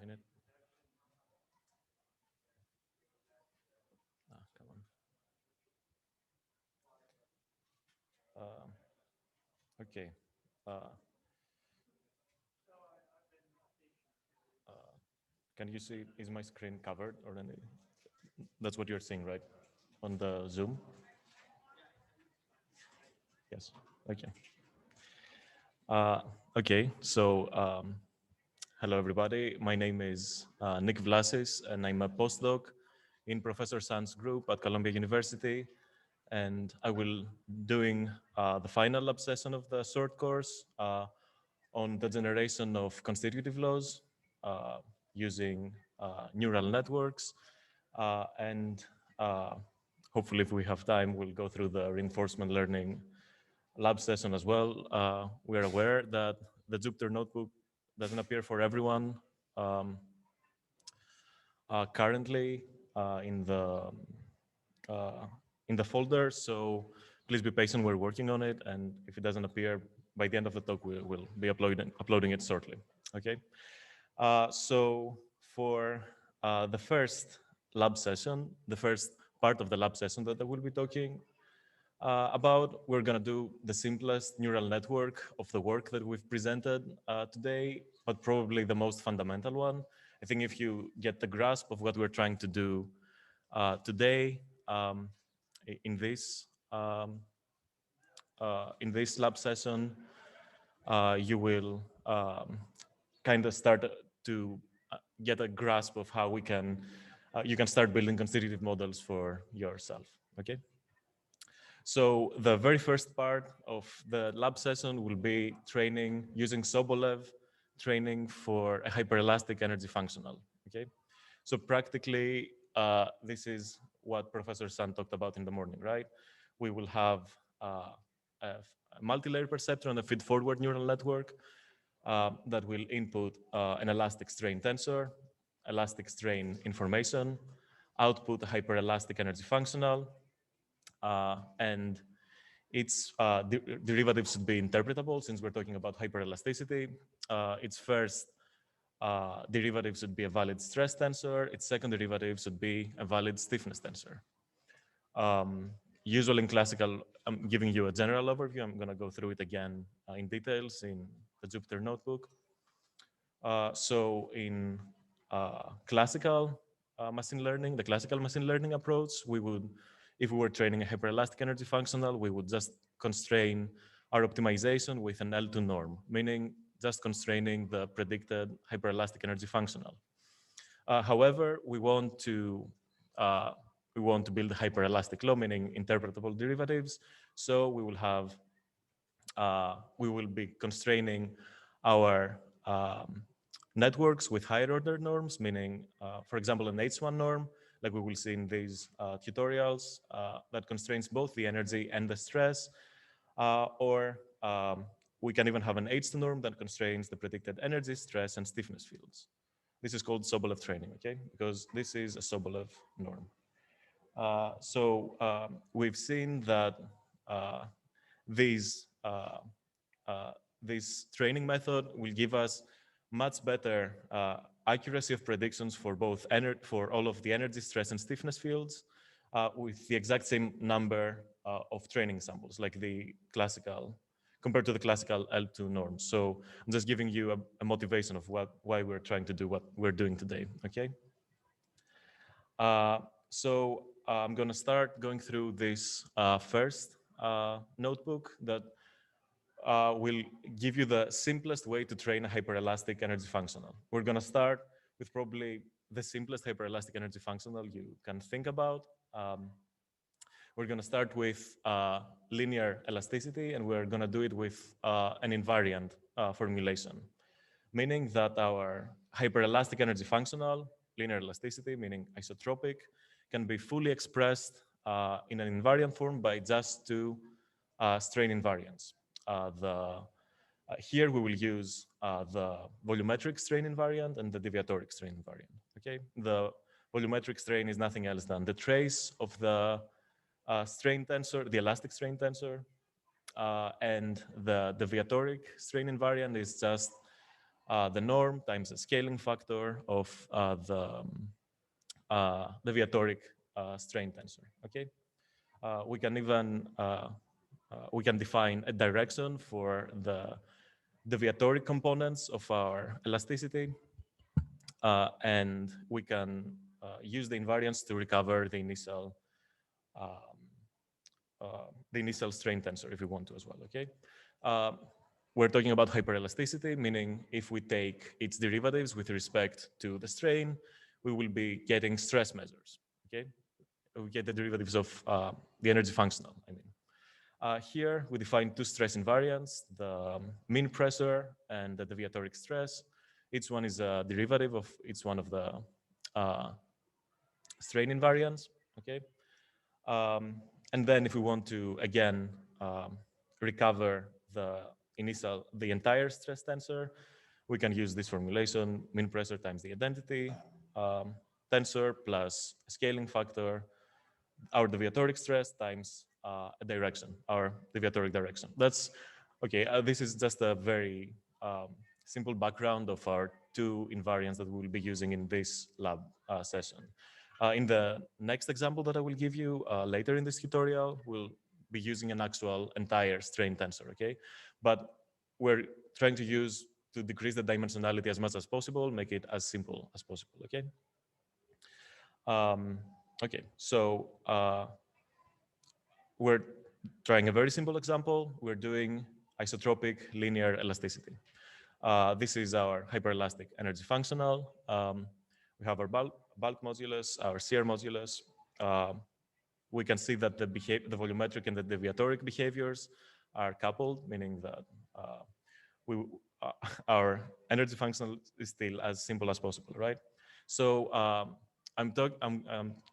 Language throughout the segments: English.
minute. Come on. Okay. Uh, can you see, is my screen covered or any? That's what you're seeing, right? On the Zoom? Yes. Okay. Okay. So, hello, everybody. My name is Nick Vlasis, and I'm a postdoc in Professor San's group at Columbia University. And I will doing the final lab session of the short course on the generation of constitutive laws using neural networks. And hopefully, if we have time, we'll go through the reinforcement learning lab session as well. We are aware that the Jupyter notebook doesn't appear for everyone currently in the folder. So please be patient. We're working on it, and if it doesn't appear by the end of the talk, we will be uploading it shortly. Okay. So for the first lab session, the first part of the lab session that I will be talking about, we're going to do the simplest neural network of the work that we've presented today, but probably the most fundamental one. I think if you get the grasp of what we're trying to do today in this lab session, you will kind of start to get a grasp of how you can start building constitutive models for yourself. Okay. So the very first part of the lab session will be training using Sobolev training for a hyperelastic energy functional. Okay, so practically this is what Professor San talked about in the morning, right? We will have a multi-layer perceptron and a feed-forward neural network that will input an elastic strain tensor, elastic strain information, output a hyperelastic energy functional, and its derivatives should be interpretable since we're talking about hyperelasticity. Its first derivative should be a valid stress tensor. Its second derivative should be a valid stiffness tensor. Usually in classical, I'm giving you a general overview. I'm going to go through it again in details in the Jupyter notebook. So in classical machine learning, the classical machine learning approach, we would, if we were training a hyperelastic energy functional, we would just constrain our optimization with an L2 norm, meaning just constraining the predicted hyperelastic energy functional. However, we want to build a hyperelastic law, meaning interpretable derivatives. So we will have we will be constraining our networks with higher order norms, meaning, for example, an H1 norm, like we will see in these tutorials, that constrains both the energy and the stress, or we can even have an H2 norm that constrains the predicted energy, stress, and stiffness fields. This is called Sobolev training, okay? Because this is a Sobolev norm. So we've seen that this training method will give us much better accuracy of predictions for both for all of the energy, stress, and stiffness fields with the exact same number of training samples, like the classical, compared to the classical L2 norms. So I'm just giving you a motivation of why we're trying to do what we're doing today, okay? So I'm going to start going through this first notebook that will give you the simplest way to train a hyperelastic energy functional. We're going to start with probably the simplest hyperelastic energy functional you can think about. We're going to start with linear elasticity, and we're going to do it with an invariant formulation, meaning that our hyperelastic energy functional, linear elasticity, meaning isotropic, can be fully expressed in an invariant form by just two strain invariants. Here we will use the volumetric strain invariant and the deviatoric strain invariant. Okay, the volumetric strain is nothing else than the trace of the strain tensor, the elastic strain tensor, and the deviatoric strain invariant is just the norm times the scaling factor of the deviatoric strain tensor. Okay, we can even we can define a direction for the deviatoric components of our elasticity, and we can use the invariance to recover um, the initial strain tensor if we want to as well. Okay, uh, we're talking about hyperelasticity, meaning if we take its derivatives with respect to the strain, we will be getting stress measures. Okay, we get the derivatives of the energy functional. I mean, here we define two stress invariants: the mean pressure and the deviatoric stress. Each one is a derivative of each one of the uh, strain invariants. Okay, um, and then if we want to, again, recover the entire stress tensor, we can use this formulation: mean pressure times the identity um, tensor plus a scaling factor, our deviatoric stress times a direction, our deviatoric direction. That's okay. This is just a very simple background of our two invariants that we will be using in this lab session. In the next example that I will give you later in this tutorial, we'll be using an actual entire strain tensor, okay? But we're trying to decrease the dimensionality as much as possible, make it as simple as possible, okay? Um, okay, so we're trying a very simple example. We're doing isotropic linear elasticity. This is our hyperelastic energy functional. We have our bulk modulus, our shear modulus. Um, we can see that the volumetric and the deviatoric behaviors are coupled, meaning that we, uh, our energy functional is still as simple as possible, right? So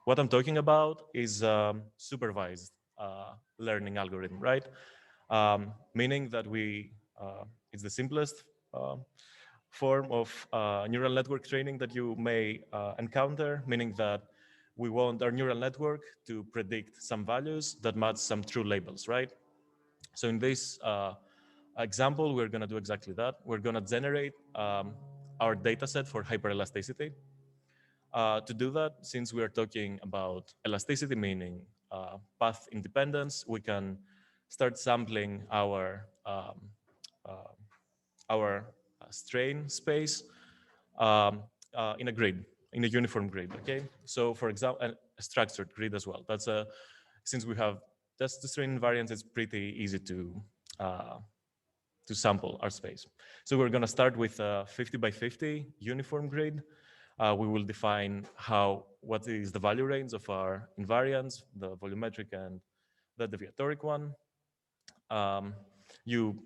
what I'm talking about is supervised learning algorithm, right? Meaning that it's the simplest form of neural network training that you may encounter, meaning that we want our neural network to predict some values that match some true labels, right? So in this example, we're going to do exactly that. We're going to generate our data set for hyperelasticity. To do that, since we are talking about elasticity, meaning path independence, we can start sampling uh, our strain space in a grid, in a uniform grid. Okay, so for example, a structured grid as well. That's a since we have just the strain invariance, it's pretty easy uh, to sample our space. So we're going to start with a 50 by 50 uniform grid. We will define what is the value range of our invariants, the volumetric and the deviatoric one. Um, you,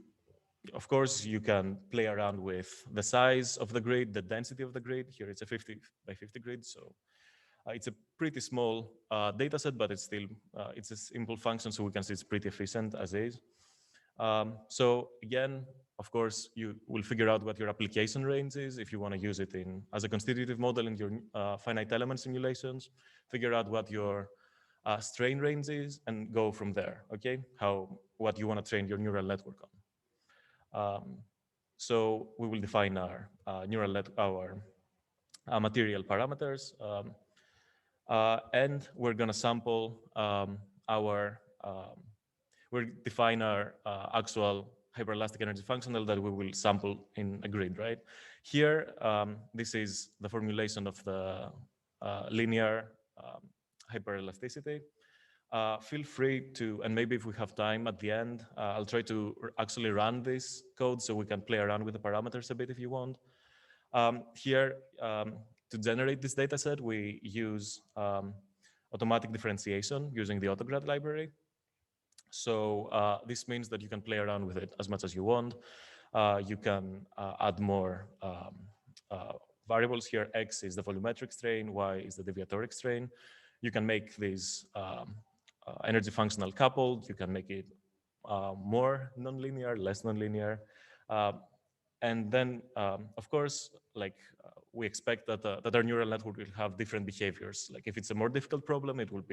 of course, you can play around with the size of the grid, the density of the grid. Here it's a 50 by 50 grid, so it's a pretty small data set, but it's a simple function, so we can see it's pretty efficient as is. So again, of course, you will figure out what your application range is if you want to use it as a constitutive model in your finite element simulations. Figure out what your strain range is and go from there. Okay, what you want to train your neural network on. So we will define our our material parameters, and we're going to sample we'll define our actual hyperelastic energy functional that we will sample in a grid, right? Here, this is the formulation of the linear hyperelasticity. Feel free to, and maybe if we have time at the end, I'll try to actually run this code so we can play around with the parameters a bit if you want. Here, to generate this data set, we use automatic differentiation using the autograd library. So this means that you can play around with it as much as you want. You can add more uh, variables here. X is the volumetric strain, Y is the deviatoric strain. You can make these energy functional coupled. You can make it more nonlinear, less nonlinear. Uh, and then, of course, like we expect that our neural network will have different behaviors. Like if it's a more difficult problem, it will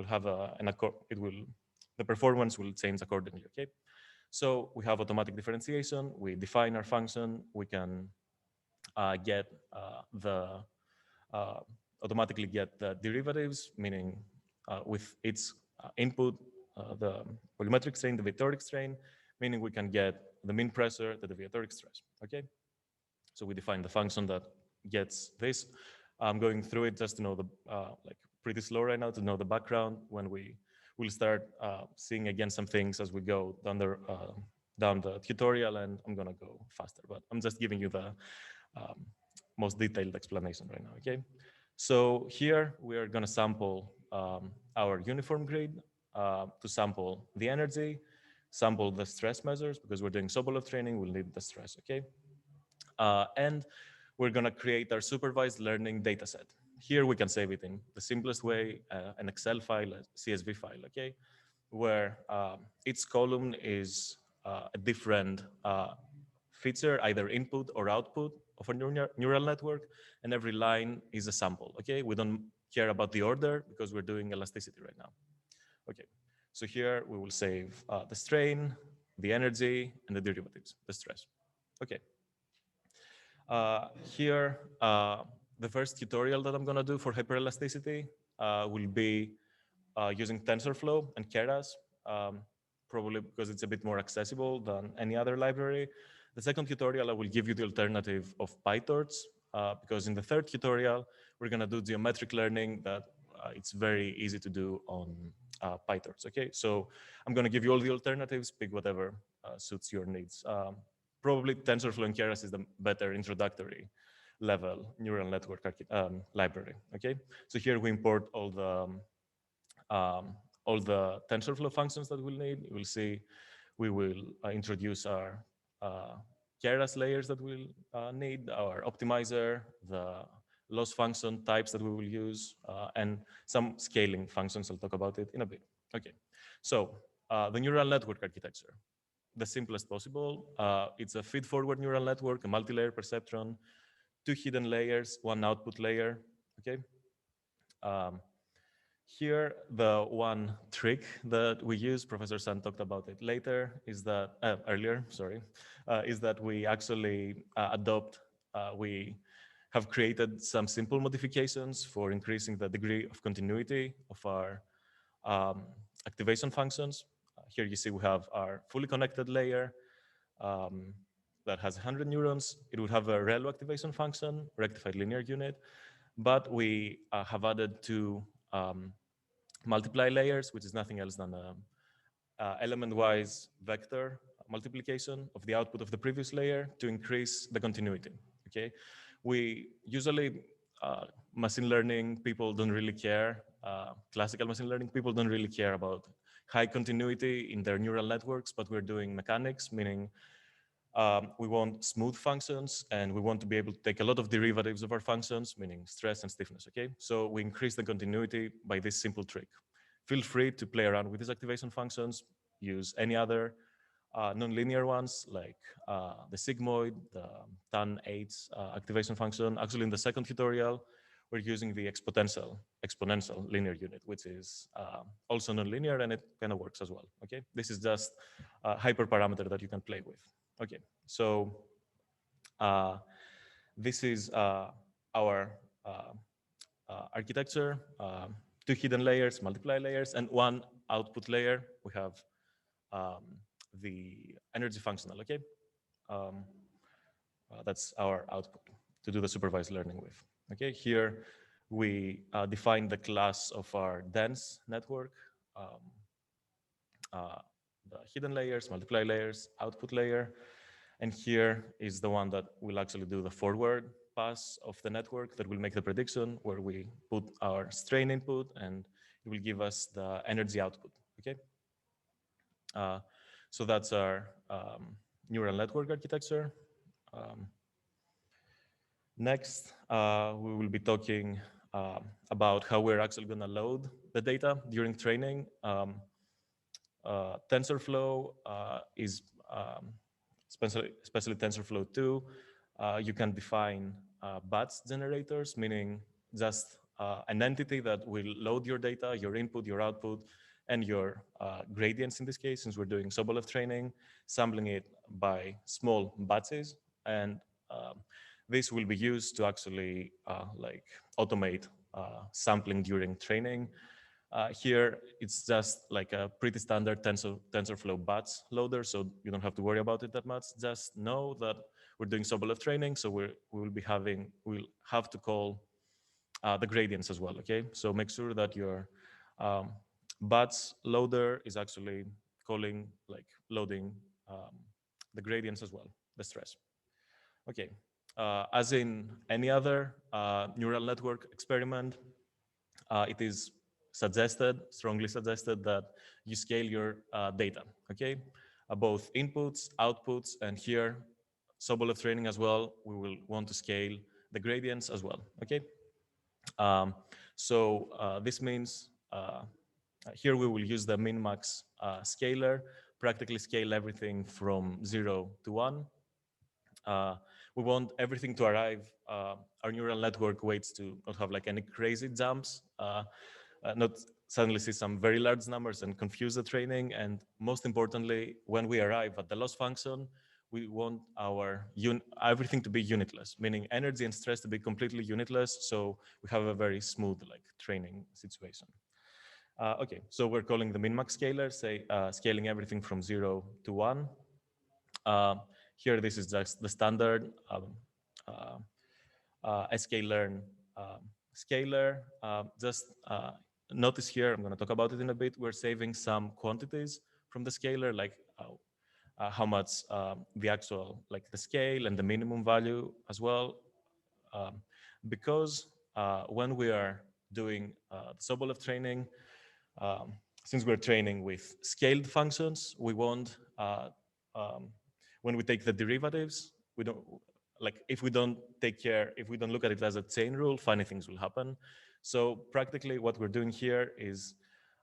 have the performance will change accordingly. Okay, So we have automatic differentiation. We define our function. We can get the uh, automatically get the derivatives, meaning with its input, the volumetric strain, the vectoric strain, meaning we can get the mean pressure, the deviatoric stress. Okay, so we define the function that gets this. I'm going through it just to know the like pretty slow right now to know the background. When we will start seeing again some things as we go down the tutorial, and I'm gonna go faster. But I'm just giving you the um, most detailed explanation right now. Okay, so here we are gonna sample our uniform grid to sample the energy, sample the stress measures because we're doing Sobolev training. We'll need the stress. Okay. And we're going to create our supervised learning data set. Here we can save it in the simplest way, an Excel file, a CSV file, okay, where each column is a different feature, either input or output of a neural network, and every line is a sample, okay? We don't care about the order because we're doing elasticity right now. Okay, so here we will save the strain, the energy, and the derivatives, the stress. Okay. Here, the first tutorial that I'm going to do for hyperelasticity will be using TensorFlow and Keras, probably because it's a bit more accessible than any other library. The second tutorial, I will give you the alternative of PyTorch, because in the third tutorial, we're going to do geometric learning that it's very easy to do on PyTorch. Okay, so I'm going to give you all the alternatives, pick whatever suits your needs. Probably TensorFlow and Keras is the better introductory level neural network library. Okay, so here we import all the TensorFlow functions that we'll need. You will see we will introduce our Keras layers that we'll need, our optimizer, the loss function types that we will use, and some scaling functions. I'll talk about it in a bit. Okay, so the neural network architecture, the simplest possible. It's a feed-forward neural network, a multi-layer perceptron, 2 hidden layers, 1 output layer. Okay. Here, the one trick that we use, Professor San talked about it later, is that earlier, sorry, is that we actually we have created some simple modifications for increasing the degree of continuity of our activation functions. Here you see we have our fully connected layer um, that has 100 neurons. It would have a ReLU activation function, rectified linear unit, but we have added 2 multiply layers, which is nothing else than a element-wise vector multiplication of the output of the previous layer to increase the continuity. Okay, we usually machine learning people don't really care. Classical machine learning people don't really care about high continuity in their neural networks, but we're doing mechanics, meaning we want smooth functions, and we want to be able to take a lot of derivatives of our functions, meaning stress and stiffness, okay? So we increase the continuity by this simple trick. Feel free to play around with these activation functions, use any other nonlinear ones like the sigmoid, the tan8 activation function. Actually, in the second tutorial, we're using the exponential linear unit, which is also nonlinear, and it kind of works as well, okay? This is just a hyperparameter that you can play with. Okay, so this is our architecture, 2 hidden layers, multiply layers, and 1 output layer. We have the energy functional, okay? That's our output to do the supervised learning with. Okay, here we define the class of our dense network, the hidden layers, multiply layers, output layer. And here is the one that will actually do the forward pass of the network that will make the prediction, where we put our strain input and it will give us the energy output, okay? So that's our neural network architecture. Next, we will be talking about how we're actually gonna load the data during training. TensorFlow is, especially TensorFlow 2, you can define batch generators, meaning just an entity that will load your data, your input, your output, and your gradients in this case, since we're doing Sobolev training, sampling it by small batches, and um, this will be used to actually like automate sampling during training. Here, it's just like a pretty standard TensorFlow batch loader, so you don't have to worry about it that much. Just know that we're doing Sobolev training, so we'll have to call the gradients as well, okay? So make sure that your um, batch loader is actually calling, like loading the gradients as well, the stress. Okay, as in any other neural network experiment, it is strongly suggested that you scale your data, okay? Both inputs, outputs, and here, Sobolev training as well, we will want to scale the gradients as well, okay? Um, this means here we will use the min-max scaler, practically scale everything from 0 to 1. We want everything to arrive. Our neural network waits to not have like any crazy jumps, not suddenly see some very large numbers and confuse the training. And most importantly, when we arrive at the loss function, we want our everything to be unitless, meaning energy and stress to be completely unitless. So we have a very smooth like training situation. Okay, so we're calling the min-max scaler, say scaling everything from 0 to 1. Uh, Here, this is just the standard uh, sklearn scaler. Just notice here, I'm going to talk about it in a bit. We're saving some quantities from the scaler, like how much the actual, like the scale and the minimum value as well, um, because when we are doing the Sobolev training, um, since we're training with scaled functions, we want um, when we take the derivatives, we don't like if we don't look at it as a chain rule, funny things will happen. So practically, what we're doing here is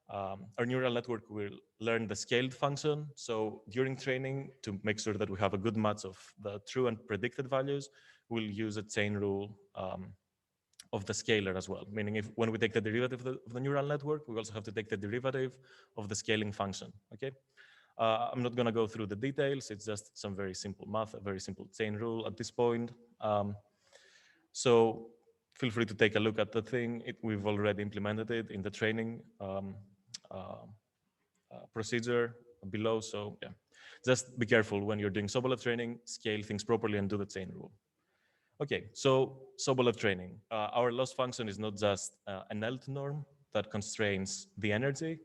our neural network will learn the scaled function. So during training, to make sure that we have a good match of the true and predicted values, we'll use a chain rule of the scaler as well. Meaning, if when we take the derivative of the neural network, we also have to take the derivative of the scaling function. Okay. I'm not going to go through the details. It's just some very simple math, a very simple chain rule at this point. So feel free to take a look at the thing. We've already implemented it in the training procedure below. So yeah, just be careful when you're doing Sobolev training, scale things properly and do the chain rule. Okay, so Sobolev training. Our loss function is not just an ELT norm that constrains the energy,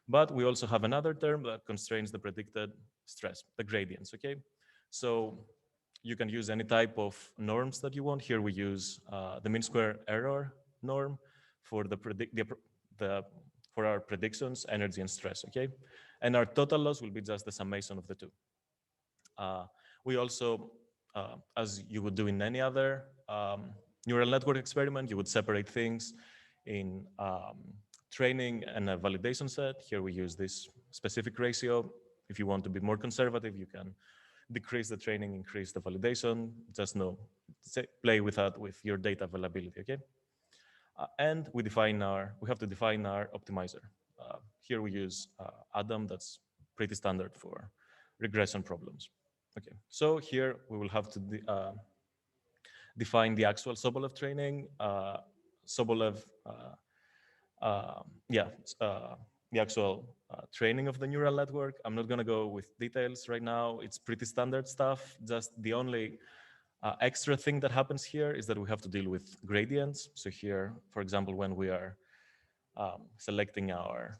but we also have another term that constrains the predicted stress, the gradients, okay? So you can use any type of norms that you want. Here we use the mean square error norm for for our predictions, energy and stress, okay? And our total loss will be just the summation of the two. We also, as you would do in any other neural network experiment, you would separate things in training and a validation set. Here we use this specific ratio. If you want to be more conservative, you can decrease the training, increase the validation. Just know, play with that with your data availability, okay? And we have to define our optimizer. Here we use Adam, that's pretty standard for regression problems. Okay, so here we will have to define the actual Sobolev training. Sobolev, yeah, the actual training of the neural network. I'm not gonna go with details right now. It's pretty standard stuff. Just the only extra thing that happens here is that we have to deal with gradients. So here, for example, when we are selecting our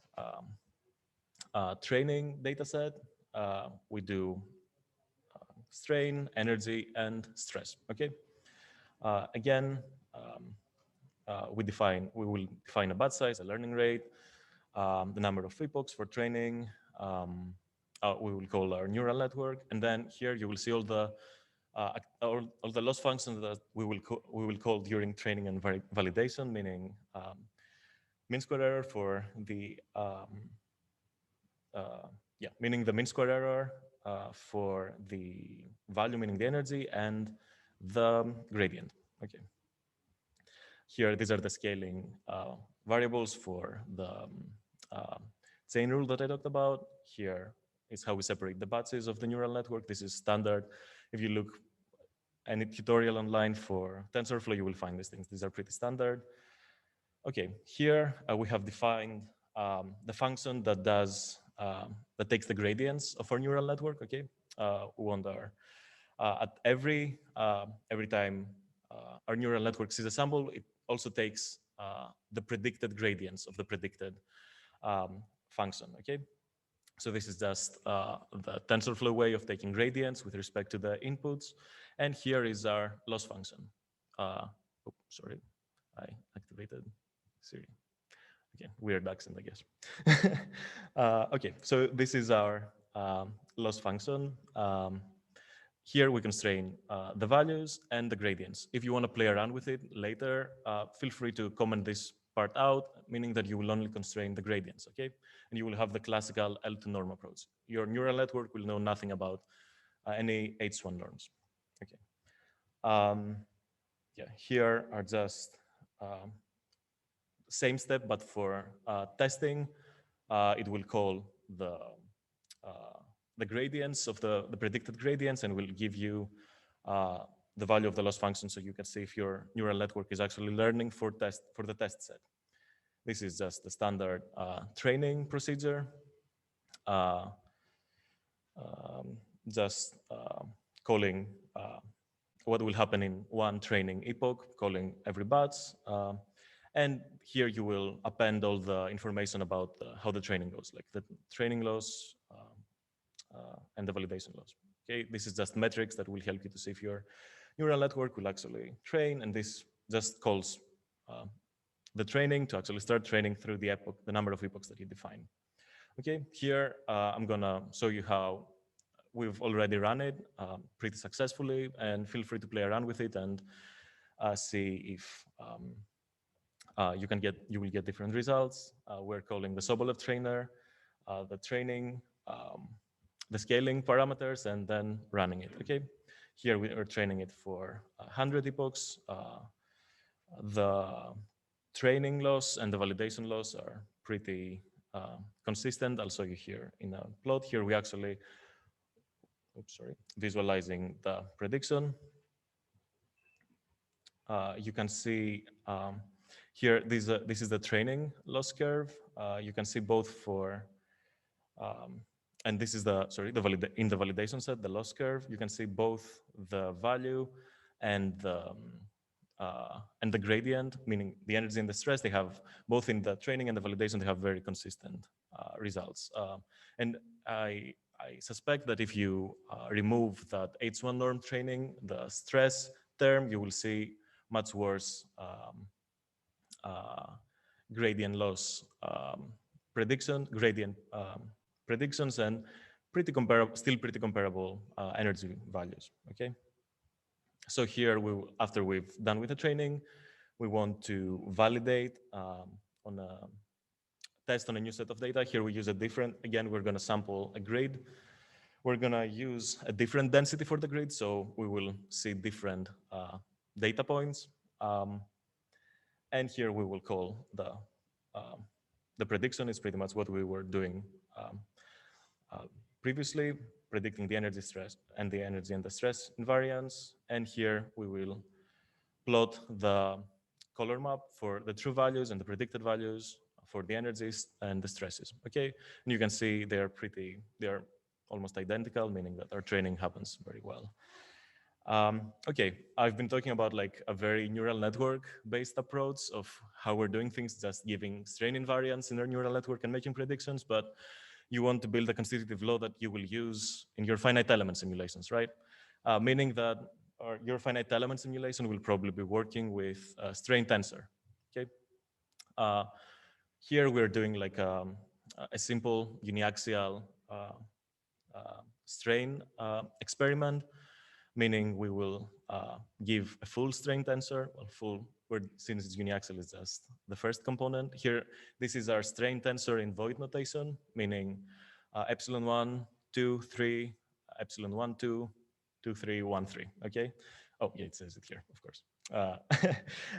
training data set, we do strain, energy, and stress, okay? Again, we will define a batch size, a learning rate, the number of epochs for training, we will call our neural network, and then here you will see all the loss functions that we will call during training and validation, meaning mean square error for the meaning the mean square error for the value, meaning the energy, and the gradient. Okay. Here, these are the scaling variables for the chain rule that I talked about. Here is how we separate the batches of the neural network. This is standard. If you look any tutorial online for TensorFlow, you will find these things. These are pretty standard. Okay, here we have defined the function that does that takes the gradients of our neural network. Okay, we want our at every time our neural network sees a sample, it also takes the predicted gradients of the predicted function. Okay, so this is just the TensorFlow way of taking gradients with respect to the inputs, and here is our loss function. Oh, sorry, I activated Siri. Okay, weird accent, I guess. Okay, so this is our loss function. Here we constrain the values and the gradients. If you want to play around with it later, feel free to comment this part out, meaning that you will only constrain the gradients, okay? And you will have the classical L to norm approach. Your neural network will know nothing about any H1 norms, okay? Yeah, here are just same step, but for testing, it will call the gradients of the predicted gradients and will give you the value of the loss function, so you can see if your neural network is actually learning for the test set. This is just the standard training procedure. Uh, just calling what will happen in one training epoch, calling every batch. And here you will append all the information about how the training goes, like the training loss and the validation loss. Okay, this is just metrics that will help you to see if your neural network will actually train, and this just calls the training to actually start training through the epoch, the number of epochs that you define. Okay, here I'm gonna show you how we've already run it pretty successfully, and feel free to play around with it and see if you will get different results. We're calling the Sobolev trainer, the training, the scaling parameters, and then running it. Okay, here we are training it for 100 epochs. The training loss and the validation loss are pretty consistent. I'll show you here in a plot. Here we actually, oops, sorry, visualizing the prediction. You can see here, this is the training loss curve. You can see both for, and this is the, sorry, in the validation set, the loss curve. You can see both the value and the gradient, meaning the energy and the stress. They have, both in the training and the validation, they have very consistent results. And I suspect that if you remove that H1 norm training, the stress term, you will see much worse gradient loss gradient predictions, and pretty comparable, still pretty comparable energy values. Okay. So here, after we've done with the training, we want to validate on a test on a new set of data. Here we use a different, again, we're going to sample a grid. We're going to use a different density for the grid, so we will see different data points. And here we will call the prediction is pretty much what we were doing previously, predicting the energy stress and the energy and the stress invariance. And here we will plot the color map for the true values and the predicted values for the energies and the stresses. Okay, and you can see they are almost identical, meaning that our training happens very well. Okay, I've been talking about like a very neural network based approach of how we're doing things, just giving strain invariance in our neural network and making predictions, but you want to build a constitutive law that you will use in your finite element simulations, right? Meaning that your finite element simulation will probably be working with a strain tensor, okay? Here we're doing like a simple uniaxial strain experiment, meaning we will give a full strain tensor, since it's uniaxial, it's just the first component. Here, this is our strain tensor in void notation, meaning epsilon 1, 2, 3, epsilon 1, 2, 2, 3, 1, 3, okay? Oh, yeah, it says it here, of course.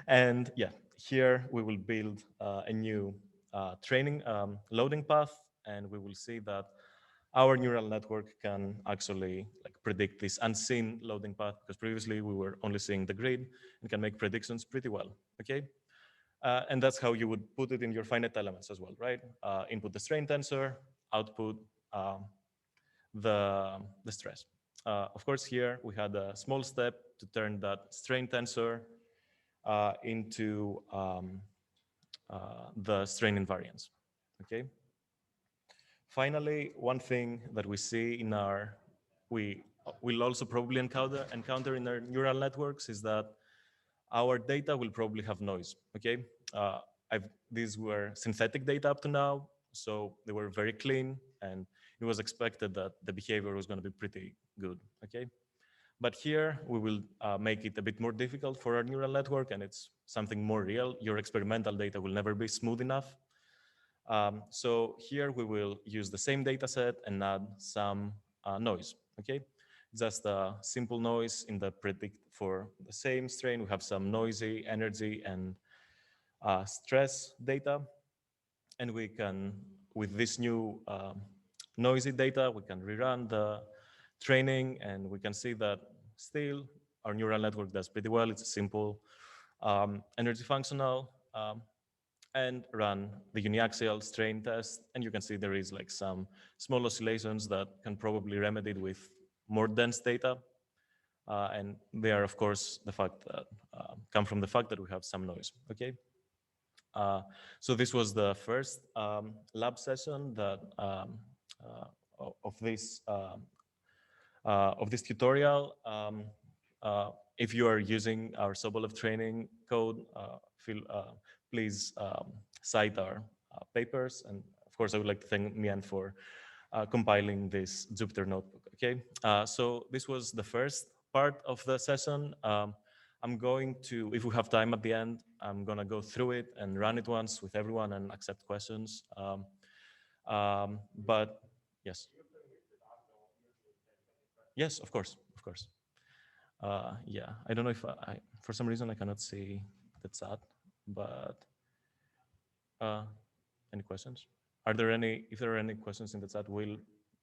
And yeah, here we will build a new training loading path and we will see that our neural network can actually like predict this unseen loading path, because previously we were only seeing the grid and can make predictions pretty well, okay? And that's how you would put it in your finite elements as well, right? Input the strain tensor, output the stress. Of course, here we had a small step to turn that strain tensor into the strain invariance, okay? Finally, one thing that we see in our, we will also probably encounter in our neural networks is that our data will probably have noise, okay? Uh, these were synthetic data up to now, so they were very clean, and it was expected that the behavior was going to be pretty good, okay? But here we will make it a bit more difficult for our neural network, and it's something more real. Your experimental data will never be smooth enough. So here we will use the same data set and add some noise, okay? Just a simple noise in the predict for the same strain. We have some noisy energy and stress data. And we can, with this new noisy data, we can rerun the training, and we can see that still our neural network does pretty well. It's a simple energy functional, and run the uniaxial strain test. And you can see there is like some small oscillations that can probably remedied with more dense data. And they are, of course, the fact that come from the fact that we have some noise, okay? So this was the first lab session that of this tutorial. If you are using our Sobolev training code, please cite our papers. And of course, I would like to thank Mian for compiling this Jupyter notebook, okay? So this was the first part of the session. I'm going to, if we have time at the end, I'm gonna go through it and run it once with everyone and accept questions. But yes. Yes, of course, of course. Yeah, I don't know if for some reason I cannot see the chat, but uh, any questions? Are there any, if there are any questions in the chat,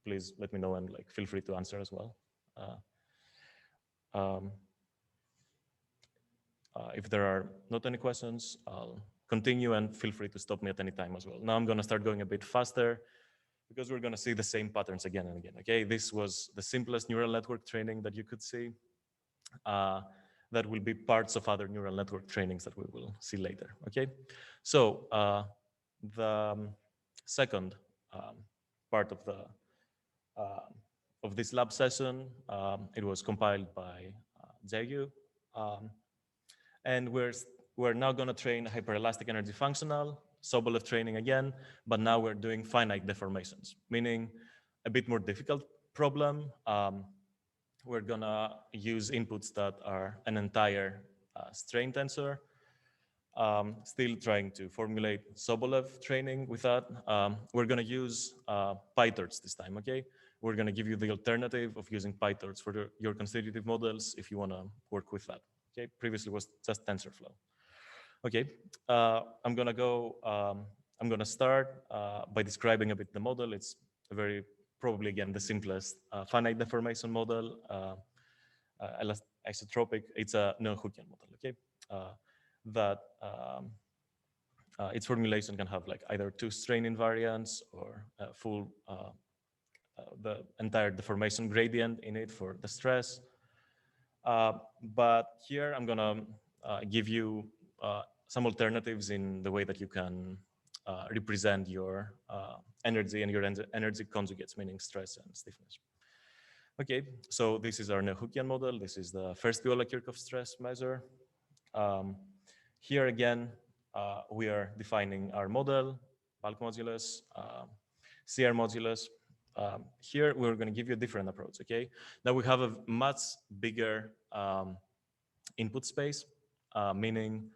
please let me know and like feel free to answer as well. Um, if there are not any questions, I'll continue and feel free to stop me at any time as well. Now I'm gonna start going a bit faster because we're gonna see the same patterns again and again, okay? This was the simplest neural network training that you could see. That will be parts of other neural network trainings that we will see later, okay? So the second part uh, of this lab session, it was compiled by Jayu. And we're now gonna train hyperelastic energy functional, Sobolev training again, but now we're doing finite deformations, meaning a bit more difficult problem. We're gonna use inputs that are an entire strain tensor. Still trying to formulate Sobolev training with that. We're gonna use PyTorch this time, okay? We're gonna give you the alternative of using PyTorch for your constitutive models if you wanna work with that, okay? Previously was just TensorFlow. Okay, I'm gonna start by describing a bit the model. It's a very, probably again, the simplest finite deformation model, isotropic. It's a non-Hookean model, okay? That its formulation can have like either two strain invariants or full, the entire deformation gradient in it for the stress. But here I'm gonna give you some alternatives in the way that you can represent your energy and your energy conjugates, meaning stress and stiffness. Okay, so this is our Hookean model. This is the first Euler-Kirchhoff stress measure. Here again, we are defining our model, bulk modulus, CR modulus. Here, we're going to give you a different approach, okay? Now we have a much bigger input space, meaning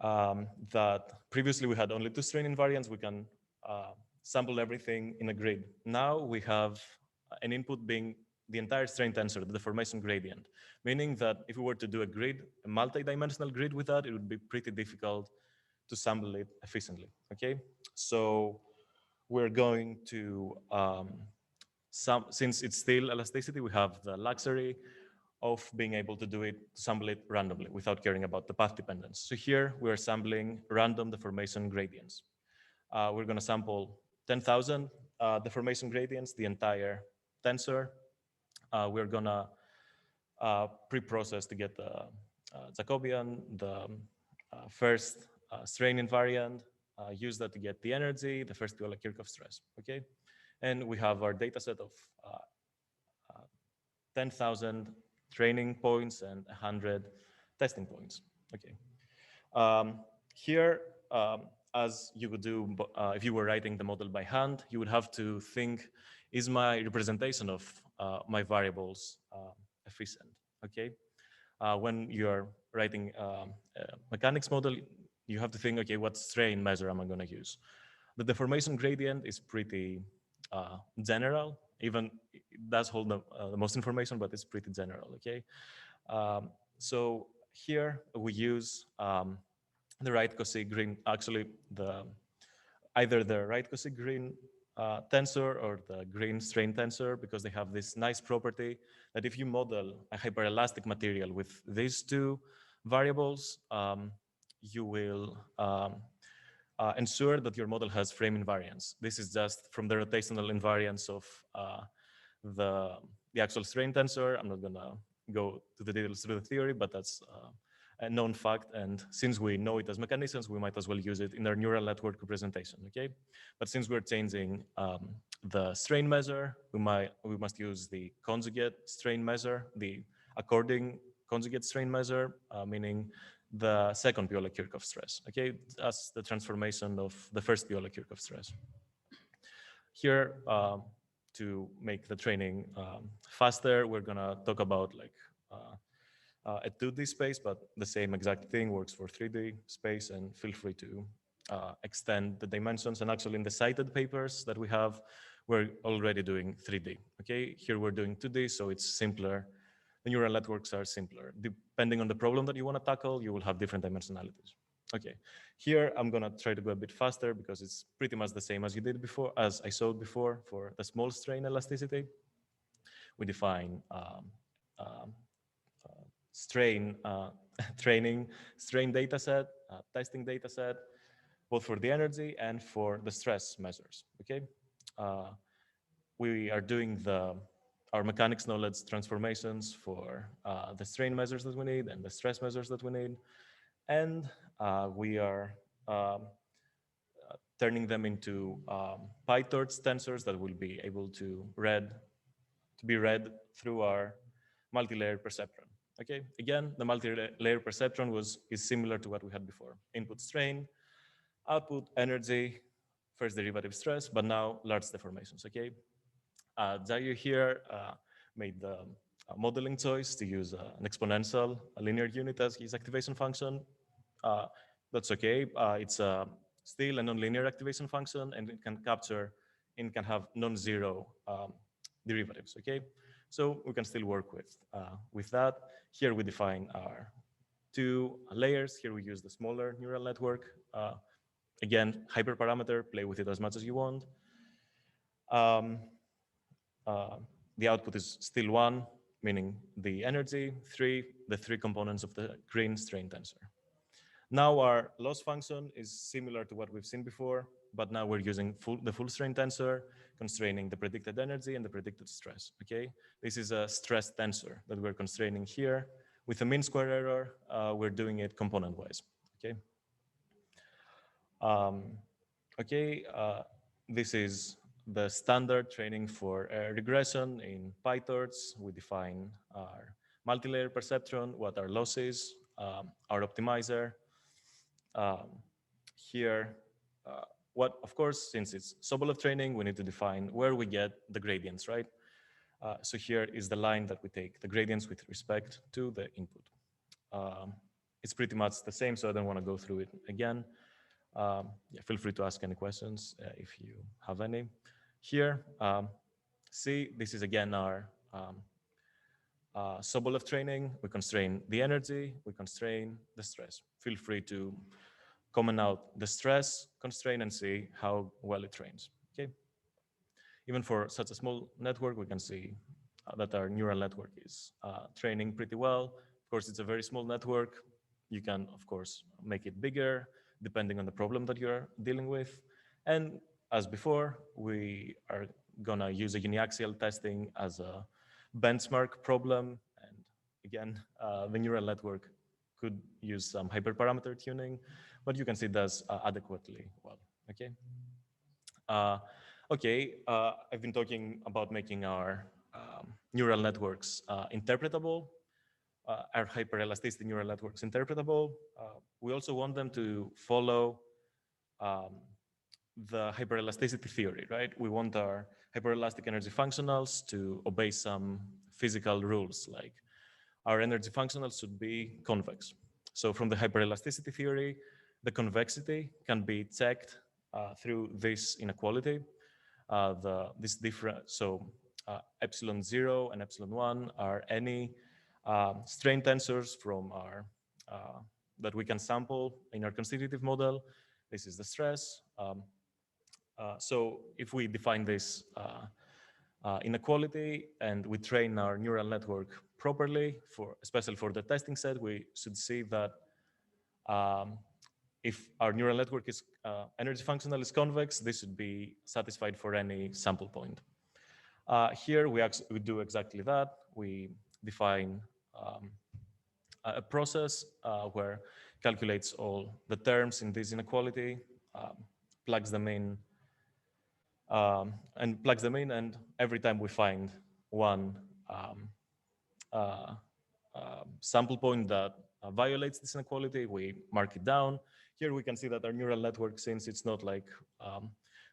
that previously we had only two strain invariants. We can sample everything in a grid. Now we have an input being the entire strain tensor, the deformation gradient, meaning that if we were to do a grid, a multi-dimensional grid with that, it would be pretty difficult to sample it efficiently, okay? So we're going to, since it's still elasticity, we have the luxury of being able to do it, sample it randomly without caring about the path dependence. So here we're sampling random deformation gradients. We're going to sample 10,000 deformation gradients, the entire tensor. We're going to pre-process to get the Jacobian, the first strain invariant, use that to get the energy, the first Euler-Kirchhoff stress, okay? And we have our data set of 10,000 training points and 100 testing points, okay? Here, as you would do if you were writing the model by hand, you would have to think, is my representation of my variables efficient, okay? When you're writing a mechanics model, you have to think, okay, what strain measure am I going to use? The deformation gradient is pretty general. Even it does hold the most information, but it's pretty general, okay? So here we use the right cosec green, actually either the right cosec green tensor or the green strain tensor, because they have this nice property that if you model a hyperelastic material with these two variables, you will ensure that your model has frame invariance. This is just from the rotational invariance of the actual strain tensor. I'm not gonna go to the details through the theory, but that's a known fact. And since we know it as mechanisms, we might as well use it in our neural network representation, okay? But since we're changing the strain measure, we must use the conjugate strain measure, the according conjugate strain measure, meaning the second Euler-Kirchhoff stress, okay? That's the transformation of the first Euler-Kirchhoff stress. Here, to make the training faster, we're gonna talk about like a 2D space, but the same exact thing works for 3D space, and feel free to extend the dimensions. And actually in the cited papers that we have, we're already doing 3D, okay? Here we're doing 2D, so it's simpler. The neural networks are simpler. Depending on the problem that you want to tackle, you will have different dimensionalities. Okay, here I'm gonna try to go a bit faster because it's pretty much the same as you did before, as I showed before for the small strain elasticity. We define strain training, strain data set, testing data set, both for the energy and for the stress measures, okay? We are doing our mechanics knowledge transformations for the strain measures that we need and the stress measures that we need. And we are turning them into PyTorch tensors that will be able to be read through our multi-layer perceptron. Okay, again, the multi-layer perceptron is similar to what we had before. Input strain, output energy, first derivative stress, but now large deformations, okay? Jair here made the modeling choice to use an exponential, a linear unit as his activation function. That's okay. It's still a nonlinear activation function, and it can have non-zero derivatives, okay? So we can still work with that. Here we define our two layers. Here we use the smaller neural network. Again, hyperparameter, play with it as much as you want. The output is still 1, meaning the energy, 3, the 3 components of the green strain tensor. Now our loss function is similar to what we've seen before, but now we're using the full strain tensor, constraining the predicted energy and the predicted stress, okay? This is a stress tensor that we're constraining here. With a mean square error, we're doing it component-wise, okay? This is the standard training for regression in PyTorch. We define our multi-layer perceptron, what our loss is, our optimizer. Here, of course, since it's Sobolev training, we need to define where we get the gradients, right? So here is the line that we take the gradients with respect to the input. It's pretty much the same, so I don't want to go through it again. Yeah, feel free to ask any questions if you have any. Here, see, this is again our Sobolev training. We constrain the energy, we constrain the stress. Feel free to comment out the stress constraint and see how well it trains. Okay. even for such a small network, we can see that our neural network is training pretty well. Of course, it's a very small network. You can, of course, make it bigger depending on the problem that you're dealing with. And as before, we are gonna use a uniaxial testing as a benchmark problem. And again, the neural network could use some hyperparameter tuning, but you can see it does adequately well, okay? I've been talking about making our neural networks interpretable, our hyperelasticity neural networks interpretable. We also want them to follow um, the hyperelasticity theory, right? We want our hyperelastic energy functionals to obey some physical rules, like our energy functionals should be convex. So from the hyperelasticity theory, the convexity can be checked through this inequality. This different, so epsilon 0 and epsilon 1 are any strain tensors from our that we can sample in our constitutive model. This is the stress. So if we define this inequality and we train our neural network properly, especially for the testing set, we should see that if our neural network is energy functional is convex, this should be satisfied for any sample point. Here we do exactly that. We define a process where calculates all the terms in this inequality, plugs them in, and every time we find one sample point that violates this inequality, we mark it down. Here we can see that our neural network, since it's not like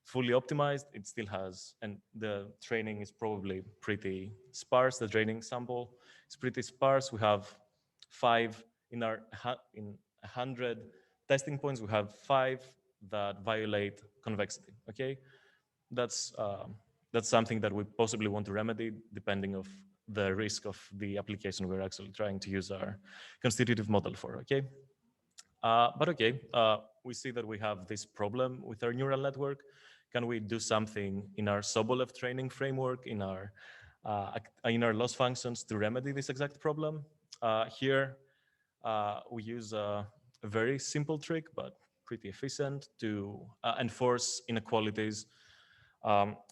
fully optimized, it still has, and the training is probably pretty sparse. The training sample is pretty sparse. We have 5 in our in 100 testing points. We have 5 that violate convexity. Okay, that's something that we possibly want to remedy, depending of the risk of the application we're actually trying to use our constitutive model for. Okay. We see that we have this problem with our neural network. Can we do something in our Sobolev training framework, in our loss functions to remedy this exact problem? Here, we use a very simple trick, but pretty efficient to enforce inequalities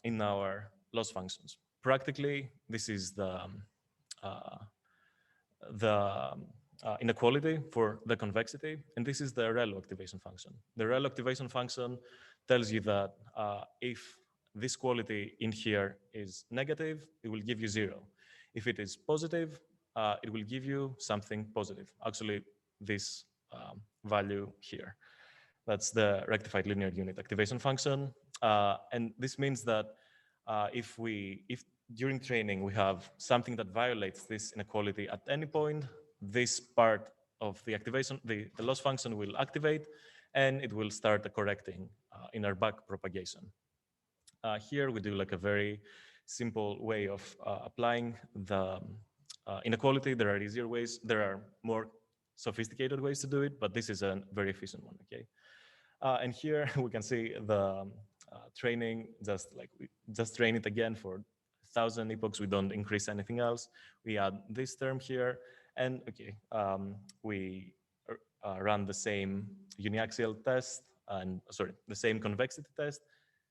in our loss functions. Practically, this is uh, the inequality for the convexity, and this is the ReLU activation function. The ReLU activation function tells you that if this quality in here is negative, it will give you 0. If it is positive, it will give you something positive. Actually, this value here. That's the rectified linear unit activation function. And this means that if during training we have something that violates this inequality at any point, this part of the activation, the loss function will activate, and it will start correcting in our back propagation. Here we do like a very simple way of applying the inequality. There are easier ways. There are more sophisticated ways to do it, but this is a very efficient one. Okay. And here we can see the training, we just train it again for 1,000 epochs. We don't increase anything else. We add this term here, and okay, we run the same uniaxial test, and the same convexity test,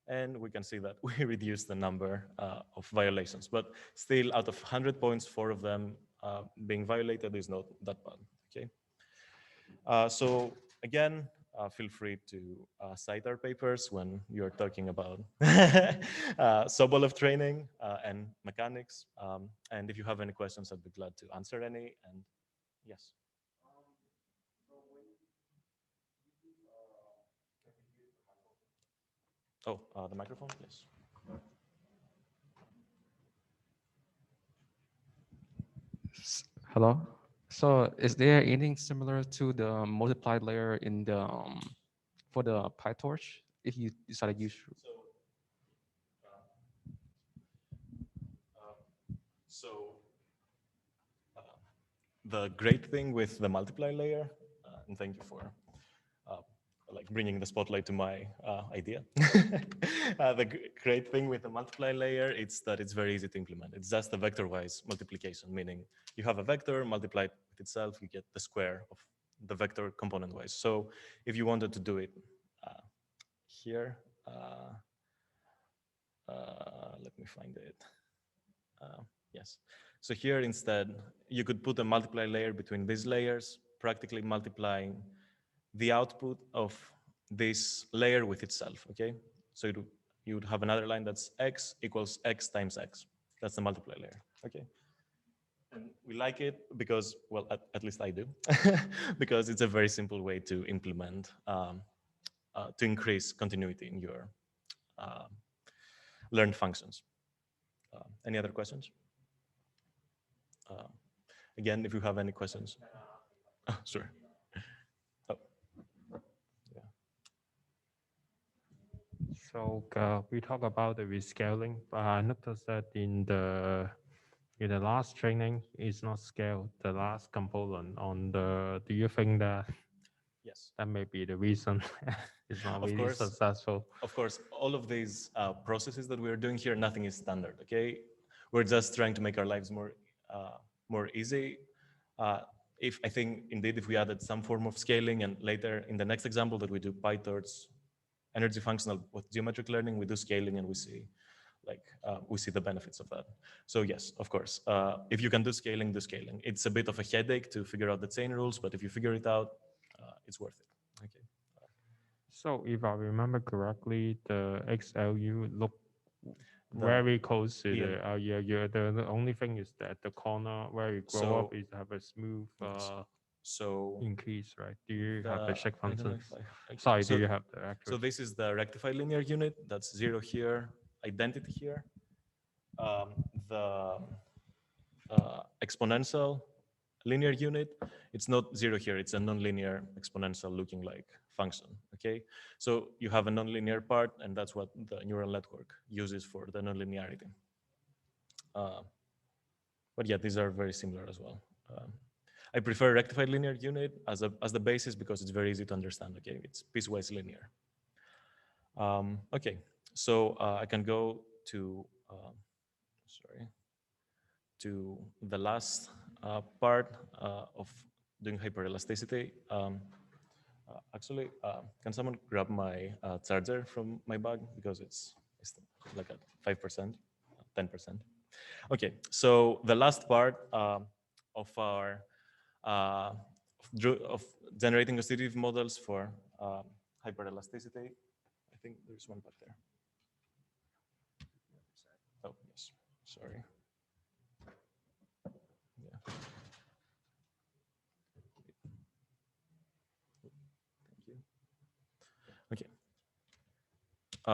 and we can see that we reduce the number of violations. But still, out of 100 points, 4 of them being violated is not that bad. Okay. So again, feel free to cite our papers when you're talking about Sobolev training and mechanics. And if you have any questions, I'd be glad to answer any. And yes. Oh, the microphone, please. Hello. So, is there anything similar to the multiplied layer in the for the PyTorch if you decide to use? So the great thing with the multiply layer, and thank you for like bringing the spotlight to my idea. Great thing with the multiply layer is that it's very easy to implement. It's just a vector-wise multiplication, meaning you have a vector multiplied with itself, you get the square of the vector component-wise. So if you wanted to do it here, let me find it. Yes. So here instead, you could put a multiply layer between these layers, practically multiplying the output of this layer with itself, okay? So you would have another line that's x equals x times x. That's the multiply layer, okay? And we like it because, well, at least I do, because it's a very simple way to implement, to increase continuity in your uh, learned functions. Any other questions? Uh, Again, if you have any questions. Oh, sure. Oh, yeah. So we talk about the rescaling, but I noticed that in the last training is not scaled. The last component on the. Do you think that Yes. that may be the reason it's not Of really course, successful? all of these processes that we're doing here, nothing is standard. Okay, we're just trying to make our lives more easy. Uh, if I think indeed if we added some form of scaling, and later in the next example that we do PyTorch energy functional with geometric learning, we do scaling and we see the benefits of that. So yes, of course, if you can do scaling, do scaling. It's a bit of a headache to figure out the chain rules, but if you figure it out, it's worth it. Okay. So if I remember correctly, the XLU look The very close to the the yeah. The only thing is that the corner where you grow up so is have a smooth yes, so increase, right? Do you have the the shape I don't know functions? if okay. Sorry, do you have the actual? So this is the rectified linear unit. That's 0 here, identity here. The exponential linear unit, it's not 0 here. It's a nonlinear exponential looking like function. Okay, so you have a nonlinear part, and that's what the neural network uses for the nonlinearity. Uh, but yeah, these are very similar as well. I prefer rectified linear unit as the basis because it's very easy to understand. Okay, it's piecewise linear. Okay, so I can go to sorry to the last part of doing hyperelasticity. Actually, can someone grab my charger from my bag because it's like at 5%, 10%. Okay, so the last part of our uh, of generating constitutive models for hyperelasticity. I think there's one back there. Oh, yes. Sorry. Yeah. Thank you.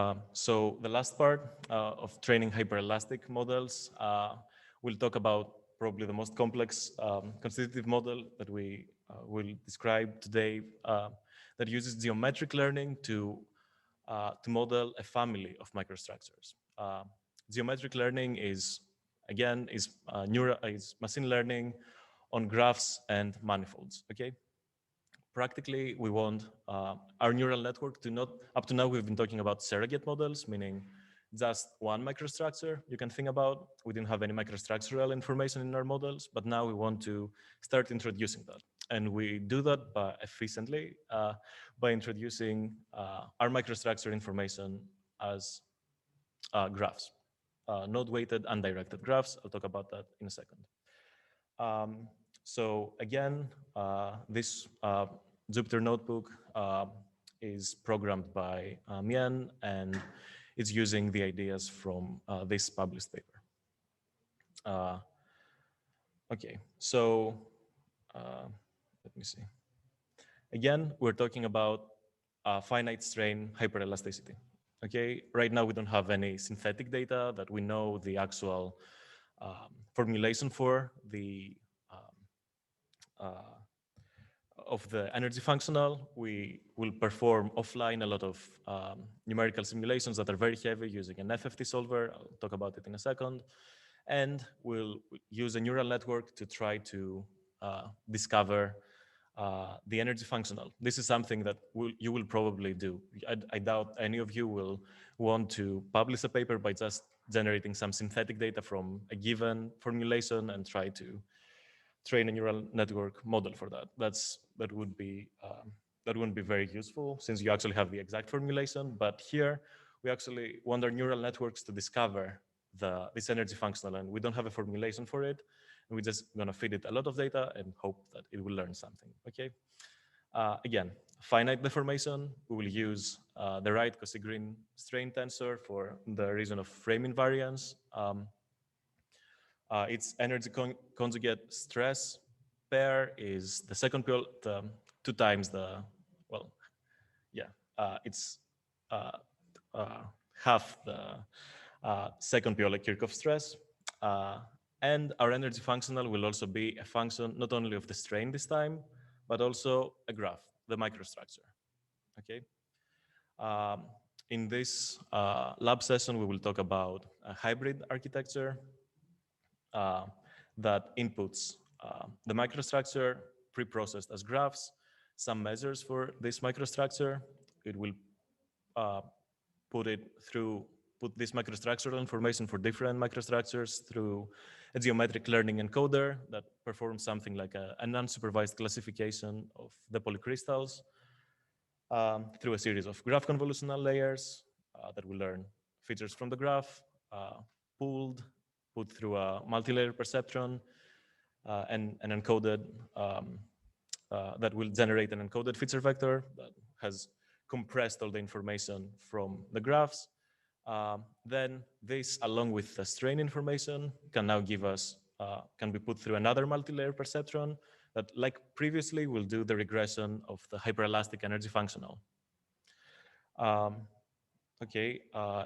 Okay. So the last part of training hyperelastic models, we'll talk about probably the most complex constitutive model that we will describe today that uses geometric learning to model a family of microstructures. Geometric learning is, again, is machine learning on graphs and manifolds, okay? Practically, we want our neural network to not, up to now, we've been talking about surrogate models, meaning just one microstructure you can think about. We didn't have any microstructural information in our models, but now we want to start introducing that. And we do that efficiently by introducing our microstructure information as graphs, node-weighted, undirected graphs. I'll talk about that in a second. Um, so again, this Jupyter notebook is programmed by Mien, and it's using the ideas from this published paper. Uh, okay, so let me see. Again, we're talking about finite strain hyperelasticity. Okay, right now we don't have any synthetic data that we know the actual formulation for the of the energy functional. We will perform offline a lot of numerical simulations that are very heavy using an FFT solver. I'll talk about it in a second. And we'll use a neural network to try to discover the energy functional. This is something that you will probably do. I doubt any of you will want to publish a paper by just generating some synthetic data from a given formulation and try to train a neural network model for that. That wouldn't be very useful since you actually have the exact formulation. But here we actually want our neural networks to discover this energy functional, and we don't have a formulation for it. And we're just gonna feed it a lot of data and hope that it will learn something. Okay. Again, finite deformation. We will use the right Cauchy-Green strain tensor for the reason of frame invariance. Its energy conjugate stress pair is the second two times the, well, yeah, it's uh, uh, half the second Piola Kirchhoff stress. And our energy functional will also be a function not only of the strain this time, but also a graph, the microstructure. Okay. Um, in this lab session, we will talk about a hybrid architecture uh, that inputs the microstructure pre-processed as graphs, some measures for this microstructure. It will uh, put this microstructural information for different microstructures through a geometric learning encoder that performs something like an unsupervised classification of the polycrystals through a series of graph convolutional layers that will learn features from the graph, uh, pooled, put through a multi-layer perceptron, and an encoded that will generate an encoded feature vector that has compressed all the information from the graphs. Then this, along with the strain information, can now give us, can be put through another multi-layer perceptron that, like previously, will do the regression of the hyperelastic energy functional. Okay,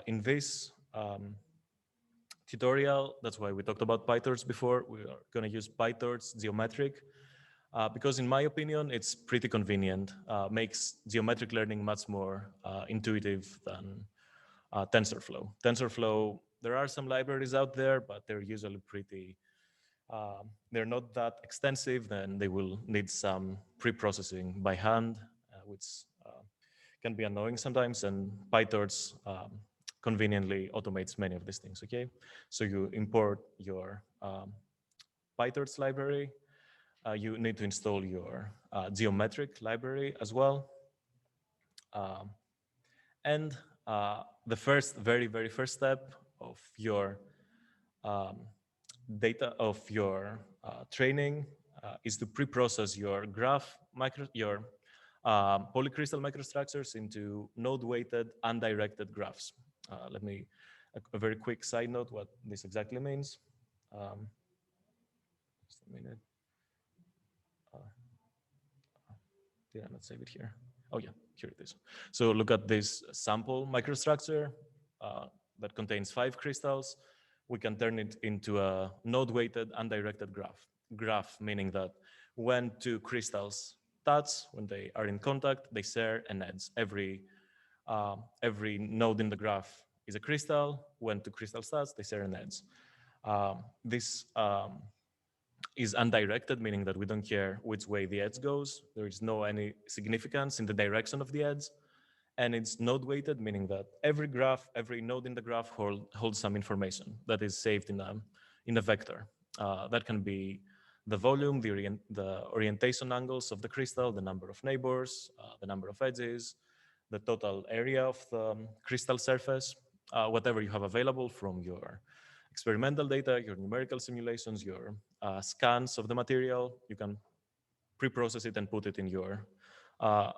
in this tutorial, that's why we talked about PyTorch before. We are going to use PyTorch geometric because in my opinion, it's pretty convenient, makes geometric learning much more intuitive than TensorFlow. TensorFlow, there are some libraries out there, but they're usually pretty, they're not that extensive, then they will need some pre-processing by hand, which can be annoying sometimes, and PyTorch conveniently automates many of these things, okay? So you import your PyTorch library, you need to install your geometric library as well. Um, and the very first step of your data of your training is to pre-process your graph, your polycrystal microstructures into node-weighted, undirected graphs. Let me, a very quick side note what this exactly means. Just a minute. Did I not save it here? Oh yeah, here it is. So look at this sample microstructure that contains 5 crystals. We can turn it into a node-weighted undirected graph. Graph meaning that when 2 crystals touch, when they are in contact, they share an edge. Every node in the graph is a crystal. When 2 crystals touch, they share an edge. This is undirected, meaning that we don't care which way the edge goes. There is no any significance in the direction of the edge. And it's node weighted, meaning that every node in the graph holds some information that is saved in a vector. That can be the volume, the orientation angles of the crystal, the number of neighbors, the number of edges, the total area of the crystal surface, whatever you have available from your experimental data, your numerical simulations, your scans of the material. You can pre-process it and put it in your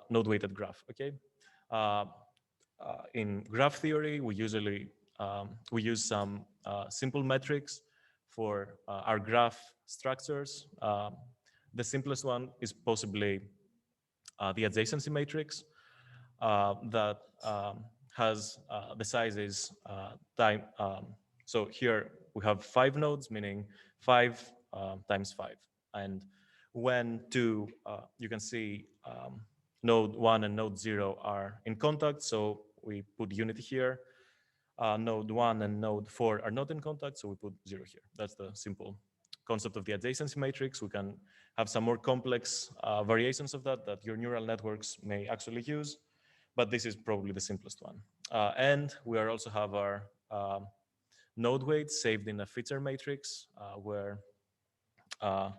node-weighted graph. Okay. Uh, in graph theory, we usually we use some simple metrics for our graph structures. The simplest one is possibly the adjacency matrix that has the sizes time. So here we have 5 nodes, meaning 5 times 5. And when you can see node 1 and node 0 are in contact, so we put unity here. Node 1 and node 4 are not in contact, so we put 0 here. That's the simple concept of the adjacency matrix. We can have some more complex variations of that that your neural networks may actually use, but this is probably the simplest one. And we are also have our node weights saved in a feature matrix where uh,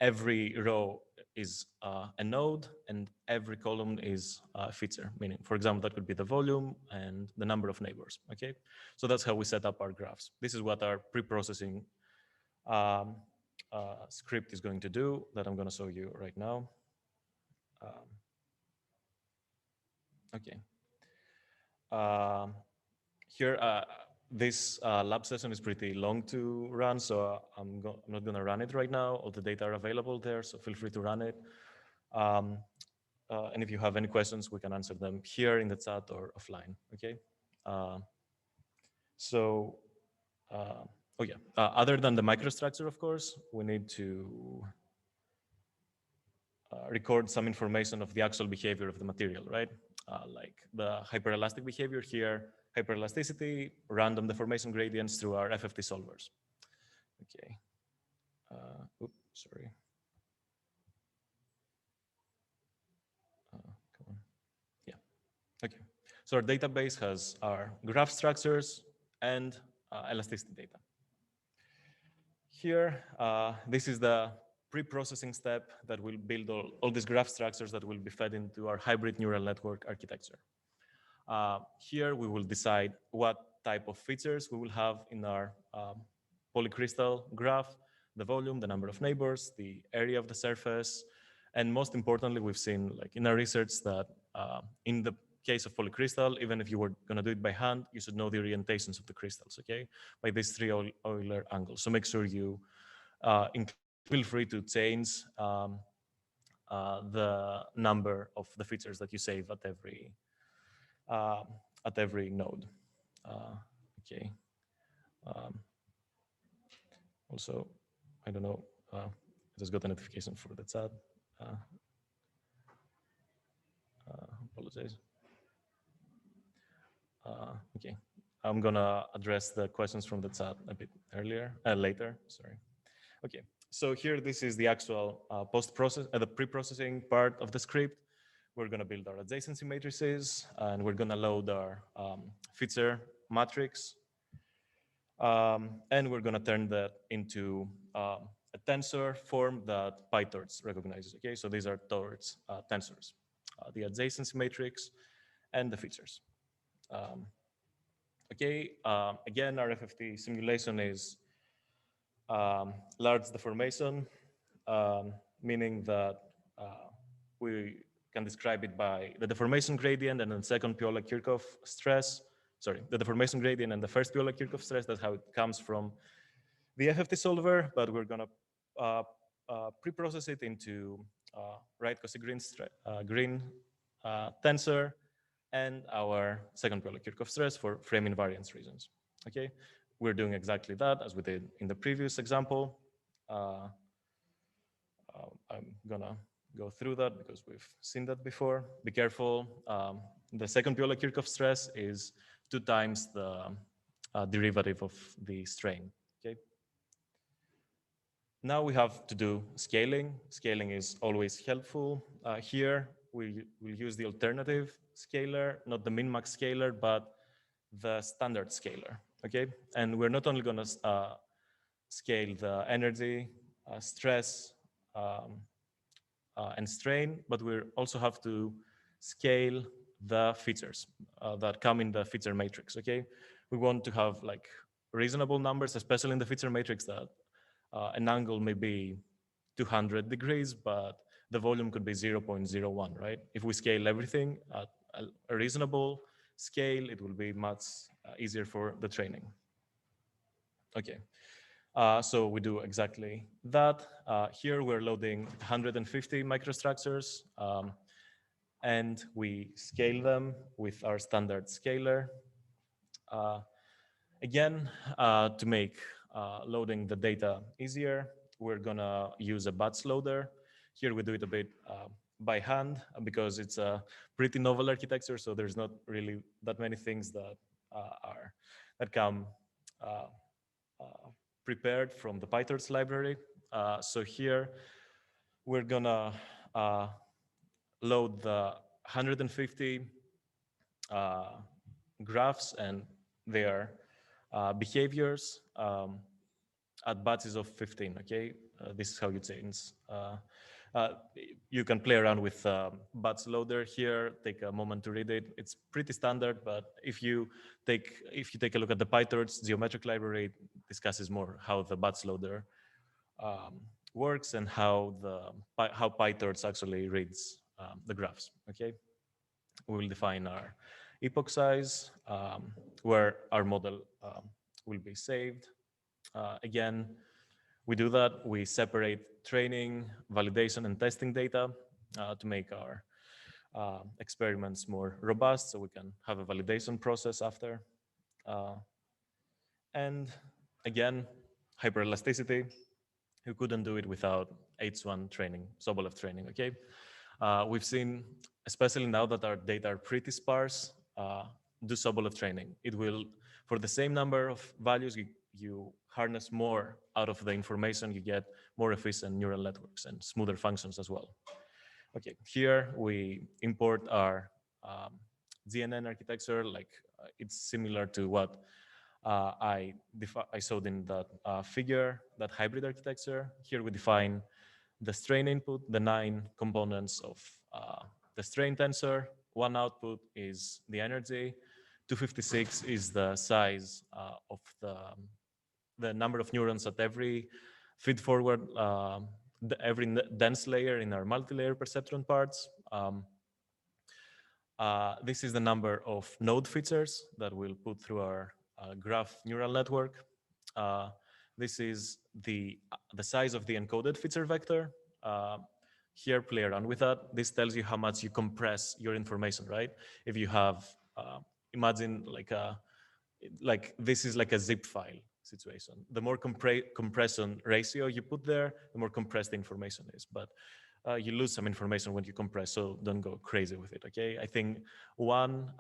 every row is a node and every column is a feature, meaning, for example, that could be the volume and the number of neighbors, okay? So that's how we set up our graphs. This is what our pre-processing um, script is going to do that I'm gonna show you right now. Um, okay. Um, here, this lab session is pretty long to run, so I'm not going to run it right now. All the data are available there, so feel free to run it. Um, and if you have any questions, we can answer them here in the chat or offline, okay? Uh, so, oh yeah, other than the microstructure, of course, we need to record some information of the actual behavior of the material, right? Like the hyperelastic behavior here, hyperelasticity, random deformation gradients through our FFT solvers. Okay. Oops, sorry. Come on. Yeah. Okay. So our database has our graph structures and elasticity data. Here, this is the pre-processing step that will build all these graph structures that will be fed into our hybrid neural network architecture. Here, we will decide what type of features we will have in our polycrystal graph, the volume, the number of neighbors, the area of the surface, and most importantly, we've seen like in our research that in the case of polycrystal, even if you were going to do it by hand, you should know the orientations of the crystals, okay, by these three Euler angles. So make sure you feel free to change the number of the features that you save at every node. Okay. Um, also, I don't know, I just got a notification for the chat. Apologize. Okay, I'm gonna address the questions from the chat a bit later, sorry. Okay, so here this is the actual post-process, the pre-processing part of the script. We're gonna build our adjacency matrices and we're gonna load our feature matrix. And we're gonna turn that into a tensor form that PyTorch recognizes, okay? So these are Torch tensors, the adjacency matrix and the features. Okay, again, our FFT simulation is large deformation, meaning that we can describe it by the deformation gradient and then second Piola-Kirchhoff stress. Sorry, the deformation gradient and the first Piola-Kirchhoff stress. That's how it comes from the FFT solver, but we're gonna pre-process it into right Cauchy green tensor and our second Piola-Kirchhoff stress for frame invariance reasons. Okay, we're doing exactly that as we did in the previous example. I'm gonna go through that because we've seen that before. Be careful. The second Piola-Kirchhoff stress is 2 times the derivative of the strain. Okay. Now we have to do scaling. Scaling is always helpful. Here we will use the alternative scalar, not the min-max scalar, but the standard scalar. Okay, and we're not only going to scale the energy, stress, and strain, but we also have to scale the features that come in the feature matrix. Okay, we want to have like reasonable numbers, especially in the feature matrix, that an angle may be 200 degrees, but the volume could be 0.01, right? If we scale everything at a reasonable scale, it will be much easier for the training. Okay, so we do exactly that. Here we're loading 150 microstructures, and we scale them with our standard scalar. Again, to make loading the data easier, we're gonna use a batch loader. Here we do it a bit by hand because it's a pretty novel architecture, so there's not really that many things that come prepared from the PyTorch library. So here we're gonna load the 150 graphs and their behaviors at batches of 15, okay? This is how you change. Uh, you can play around with batch loader here, take a moment to read it. It's pretty standard, but if you take a look at the PyTorch geometric library, it discusses more how the batch loader um, works and how PyTorch actually reads the graphs, okay? We will define our epoch size, where our model will be saved. Again, we do that. We separate training, validation, and testing data to make our experiments more robust so we can have a validation process after. Uh, and again, hyperelasticity. You couldn't do it without H1 training, Sobolev training, okay? We've seen, especially now that our data are pretty sparse, do Sobolev training. It will, for the same number of values, you harness more out of the information, you get more efficient neural networks and smoother functions as well. Okay, here we import our GNN architecture, like it's similar to what I showed in that figure, that hybrid architecture. Here we define the strain input, the 9 components of the strain tensor. One output is the energy. 256 is the size of the number of neurons at every feed forward, every dense layer in our multi-layer perceptron parts. This is the number of node features that we'll put through our graph neural network. This is the size of the encoded feature vector. Here, play around with that. This tells you how much you compress your information, right? If you have, imagine like this is like a zip file situation. The more compression ratio you put there, the more compressed the information is. But you lose some information when you compress, so don't go crazy with it, okay? I think 1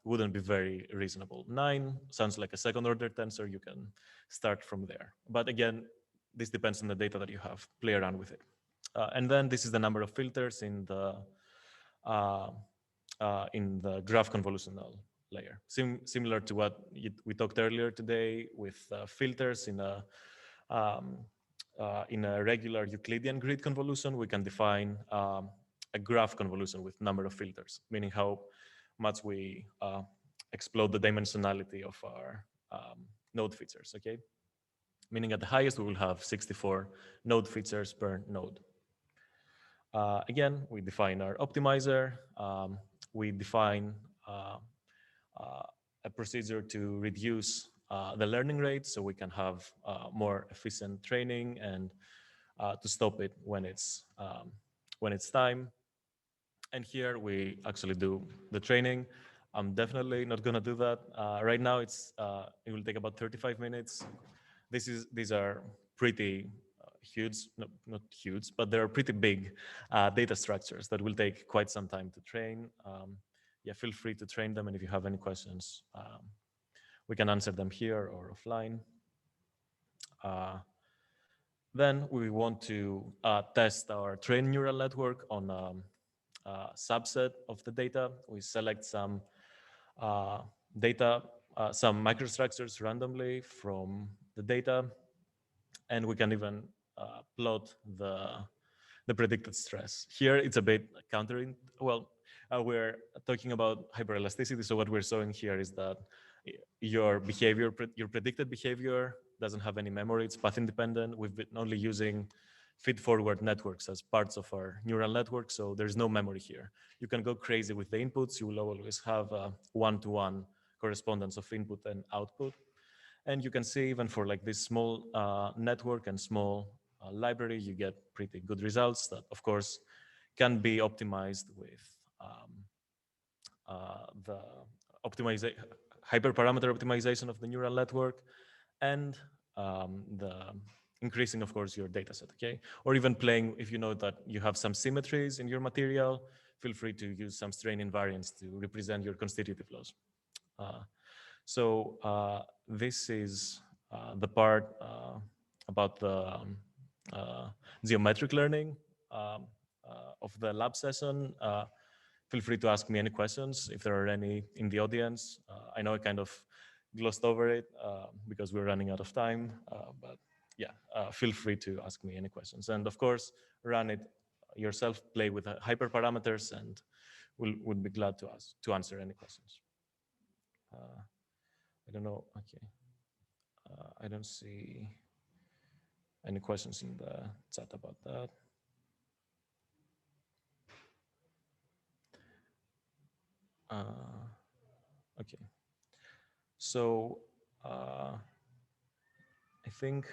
wouldn't be very reasonable. 9 sounds like a second order tensor. You can start from there. But again, this depends on the data that you have. Play around with it. And then this is the number of filters in the graph convolutional layer. Similar to what we talked earlier today with filters in a regular Euclidean grid convolution, we can define a graph convolution with number of filters, meaning how much we explode the dimensionality of our node features, okay? Meaning at the highest, we will have 64 node features per node. Again, we define our optimizer. We define a procedure to reduce the learning rate so we can have more efficient training and to stop it when it's time. And here we actually do the training. I'm definitely not gonna do that. Right now it will take about 35 minutes. These are pretty huge, no, not huge, but they're pretty big data structures that will take quite some time to train. Yeah, feel free to train them, and if you have any questions, we can answer them here or offline. Then we want to test our trained neural network on a subset of the data. We select some data, some microstructures randomly from the data, and we can even plot the predicted stress. Here it's a bit countering. Well, we're talking about hyperelasticity, so what we're showing here is that your behavior, your predicted behavior doesn't have any memory, it's path independent. We've been only using feed-forward networks as parts of our neural network, so there's no memory here. You can go crazy with the inputs, you will always have a one-to-one correspondence of input and output. And you can see even for like this small network and small library, you get pretty good results that, of course, can be optimized with the hyperparameter optimization of the neural network and the increasing, of course, your data set, okay? Or even playing, if you know that you have some symmetries in your material, feel free to use some strain invariants to represent your constitutive laws. So this is the part about the geometric learning of the lab session, feel free to ask me any questions if there are any in the audience. I know I kind of glossed over it because we're running out of time, but yeah, feel free to ask me any questions. And of course, run it yourself, play with hyperparameters, and would be glad to answer any questions. I don't know. Okay, I don't see any questions in the chat about that. Okay, so I think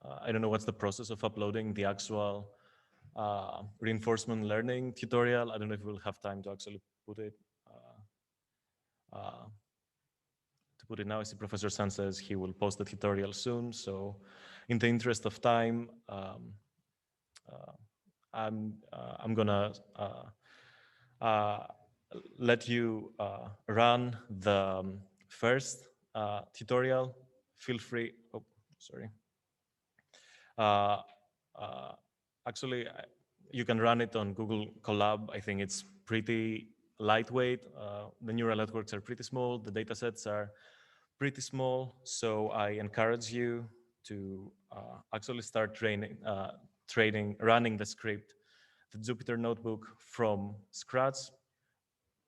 I don't know what's the process of uploading the actual reinforcement learning tutorial. I don't know if we'll have time to actually put it now. I see Professor San says he will post the tutorial soon. So in the interest of time, I'm gonna uh, let you run the first tutorial. Feel free. Oh, sorry. Uh, uh, Actually, you can run it on Google Colab. I think it's pretty lightweight. The neural networks are pretty small. The data sets are pretty small. So I encourage you to actually start running the script, the Jupyter notebook from scratch.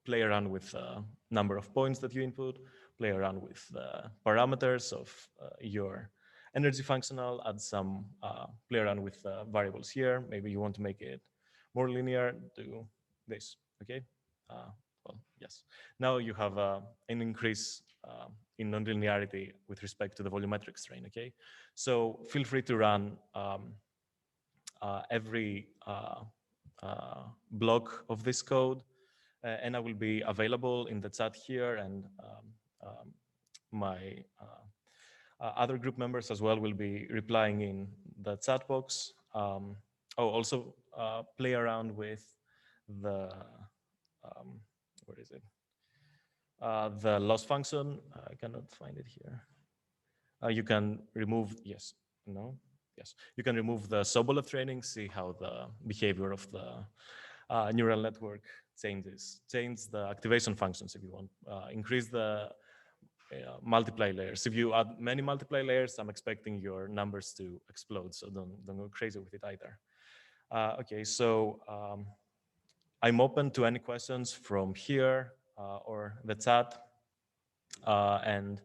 Play around with the number of points that you input, play around with the parameters of your energy functional, add some, play around with variables here. Maybe you want to make it more linear, do this, okay? Well, yes. Now you have an increase in nonlinearity with respect to the volumetric strain, okay? So feel free to run every block of this code, and I will be available in the chat here, and my other group members as well will be replying in the chat box. Also play around with the, where is it? The loss function. I cannot find it here. You can remove, yes, no, yes. You can remove the Sobolev training, see how the behavior of the neural network changes. Change the activation functions if you want. Increase the multiply layers. If you add many multiply layers, I'm expecting your numbers to explode, so don't go crazy with it either. Okay, so I'm open to any questions from here or the chat, and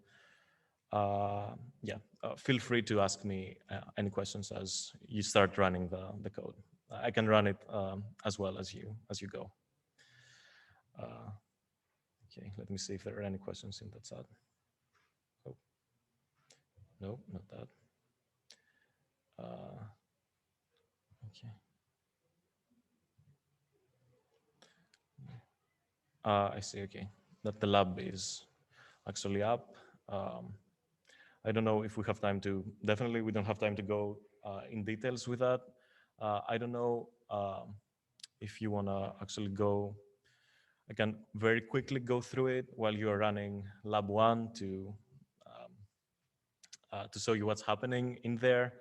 yeah, feel free to ask me any questions as you start running the code. I can run it as well as you go. Okay, let me see if there are any questions in the chat. Oh, no, not that. Okay. I see, okay, that the lab is actually up. I don't know if we have time to, definitely we don't have time to go in details with that. I don't know if you wanna actually go, I can very quickly go through it while you are running lab one to show you what's happening in there.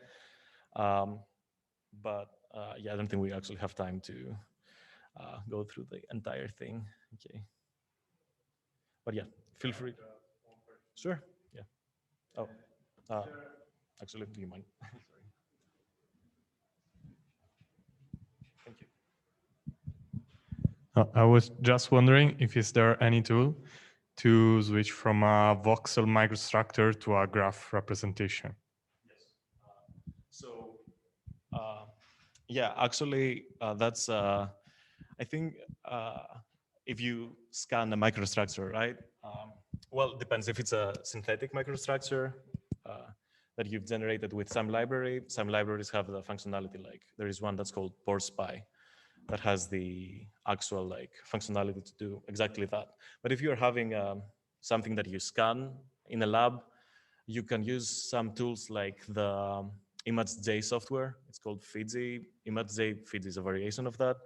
But yeah, I don't think we actually have time to go through the entire thing. Okay. But yeah, feel free. Sure. Yeah. Oh, uh, actually, do you mind? Sorry. Thank you. I was just wondering if is there any tool to switch from a voxel microstructure to a graph representation? Yes. So, yeah, actually, that's, I think, if you scan a microstructure, right? Well, it depends if it's a synthetic microstructure that you've generated with some library. Some libraries have the functionality, like there is one that's called PoreSpy that has the actual like functionality to do exactly that. But if you're having something that you scan in a lab, you can use some tools like the ImageJ software. It's called Fiji. ImageJ, Fiji is a variation of that.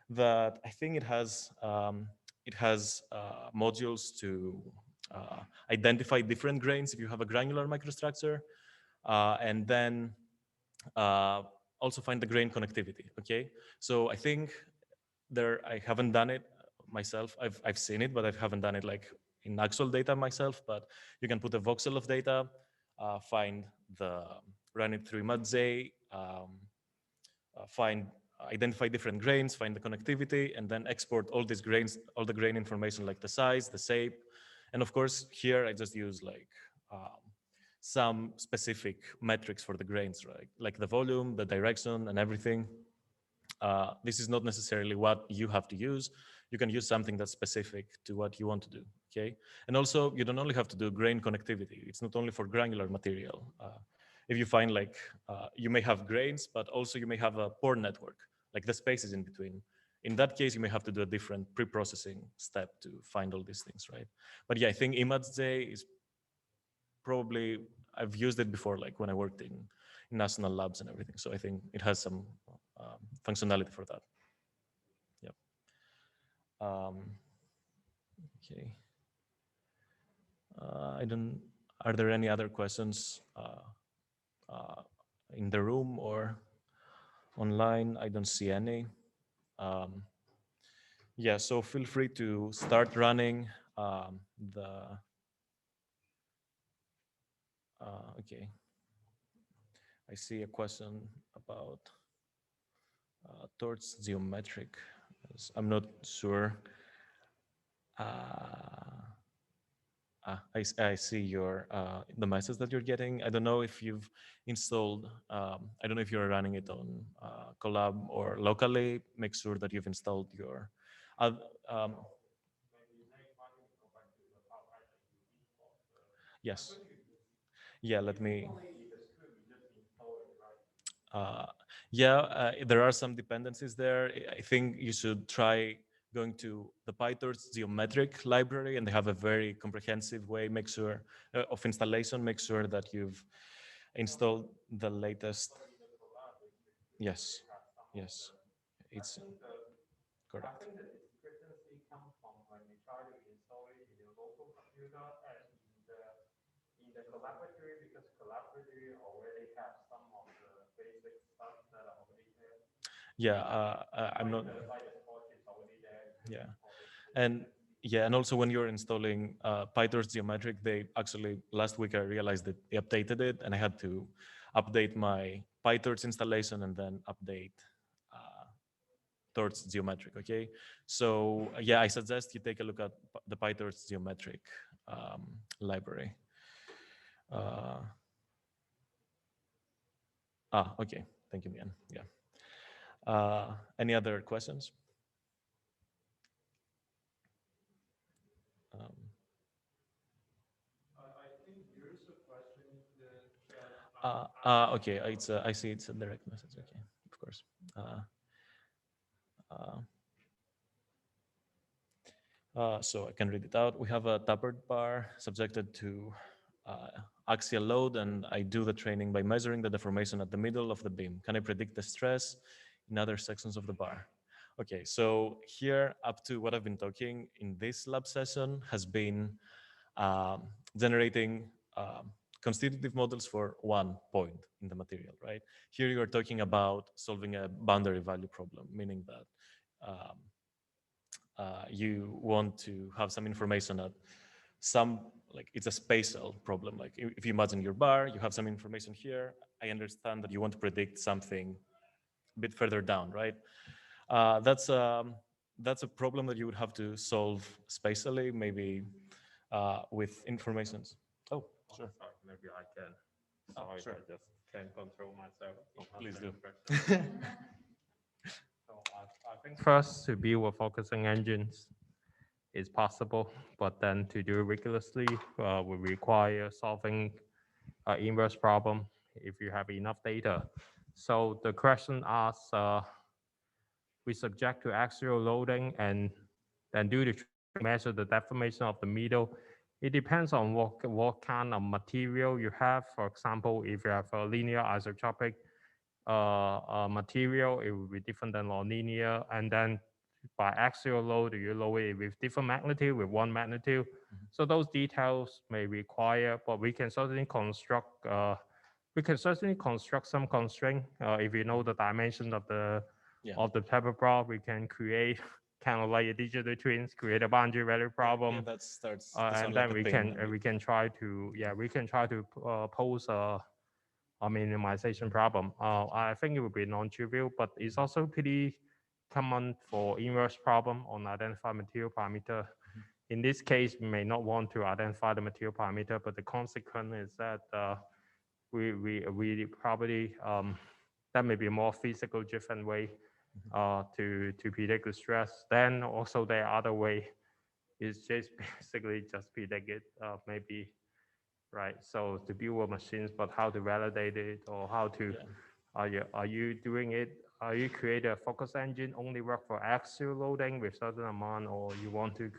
That I think it has modules to identify different grains if you have a granular microstructure. and then uh, also find the grain connectivity. Okay, so I think I haven't done it myself. I've seen it, but I haven't done it like in actual data myself. But you can put a voxel of data, find run it through ImageJ, find identify different grains, find the connectivity, and then export all these grains, all the grain information like the size, the shape, and of course here I just use like some specific metrics for the grains, right? Like the volume, the direction, and everything. This is not necessarily what you have to use. You can use something that's specific to what you want to do, okay? And also, you don't only have to do grain connectivity. It's not only for granular material. If you find like, you may have grains, but also you may have a pore network, like the spaces in between. In that case, you may have to do a different pre-processing step to find all these things, right? But yeah, I think ImageJ is probably, I've used it before, like when I worked in national labs and everything. So I think it has some functionality for that. Yep. Okay. I don't. Are there any other questions uh, in the room or online? I don't see any. Um, yeah. So feel free to start running the. Okay. I see a question about towards geometric. I'm not sure. I see your the message that you're getting. I don't know if you've installed. I don't know if you're running it on Collab or locally. Make sure that you've installed your. Uh, um, yes. Yeah. Let me. Uh, yeah, there are some dependencies there. I think you should try going to the PyTorch geometric library, and they have a very comprehensive way. Make sure of installation. Make sure that you've installed the latest. Yes, yes, it's correct. Yeah, I'm not. Yeah, and yeah, and also when you're installing PyTorch geometric, they actually last week I realized that they updated it, and I had to update my PyTorch installation and then update uh, Torch geometric. Okay, so yeah, I suggest you take a look at the PyTorch geometric library. Uh, okay, thank you, Mian. Yeah. Any other questions? Um, okay, I see it's a direct message. Okay, of course. Uh, uh, so I can read it out. We have a tapered bar subjected to axial load, and I do the training by measuring the deformation at the middle of the beam. Can I predict the stress in other sections of the bar? Okay, so here up to what I've been talking in this lab session has been generating constitutive models for one point in the material, right? Here you are talking about solving a boundary value problem, meaning that you want to have some information at some, like it's a spatial problem. Like if you imagine your bar, you have some information here. I understand that you want to predict something a bit further down, right? That's a problem that you would have to solve spatially, maybe with informations. Oh, sure. Sorry, maybe I can. Oh, Sorry, sure. I just can't control myself. Please do. So I think first to build a focusing engines is possible, but then to do it rigorously will require solving an inverse problem if you have enough data. So the question asks, we subject to axial loading and then do the training, measure the deformation of the middle. It depends on what kind of material you have. For example, if you have a linear isotropic material, it will be different than nonlinear. And then by axial load, you load it with different magnitude, with one magnitude. So those details may require, but we can certainly construct we can certainly construct some constraint. If you know the dimension of the Yeah. paper block, we can create kind of like a digital twins, create a boundary value problem, Yeah, that starts to and sound like then a pain. And we can try to pose a minimization problem. I think it would be non-trivial, but it's also pretty common for inverse problem on identify material parameter. In this case, we may not want to identify the material parameter, but the consequence is that we probably that may be a more physical driven way to predict the stress. Then also the other way is just basically just predict it, maybe, right? So to build a machines, but how to validate it, or how to Yeah. are you doing it? Are you create a focus engine only work for axial loading with certain amount, or you want to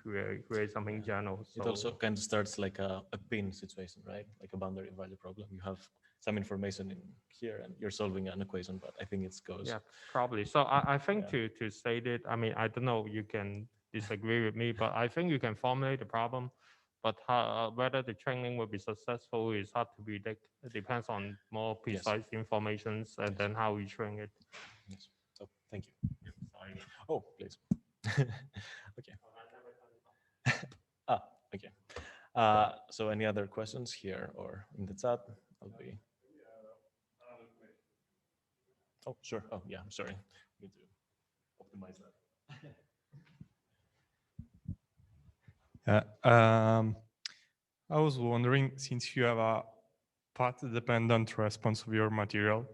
create something general? So It also kind of starts like a pin situation, right? Like a boundary value problem. You have some information in here and you're solving an equation, but I think it goes. yeah, probably. So I think Yeah. to state it, I mean, I don't know, you can disagree with me, but I think you can formulate the problem, but whether the training will be successful is hard to predict. It depends on more Yes. precise informations and Yes. then how we train it. Yes. So thank you. Oh, please. Okay. Ah, okay. So any other questions here or in the chat? I'll be. Oh, sure. Oh, yeah. I'm sorry. Need to optimize that. I was wondering, since you have a path-dependent response of your material,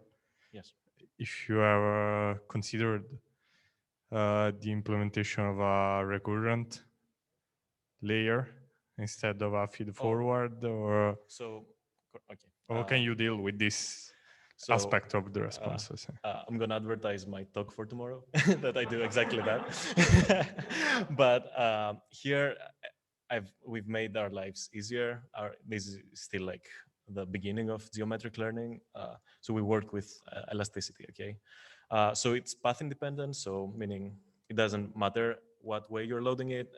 Yes. if you have considered the implementation of a recurrent layer instead of a feed forward, or So, okay. how can you deal with this So, aspect of the responses? I'm gonna advertise my talk for tomorrow that I do exactly that. But here, we've made our lives easier. This is still like the beginning of geometric learning. So we work with elasticity. Okay, so it's path independent. So meaning it doesn't matter what way you're loading it.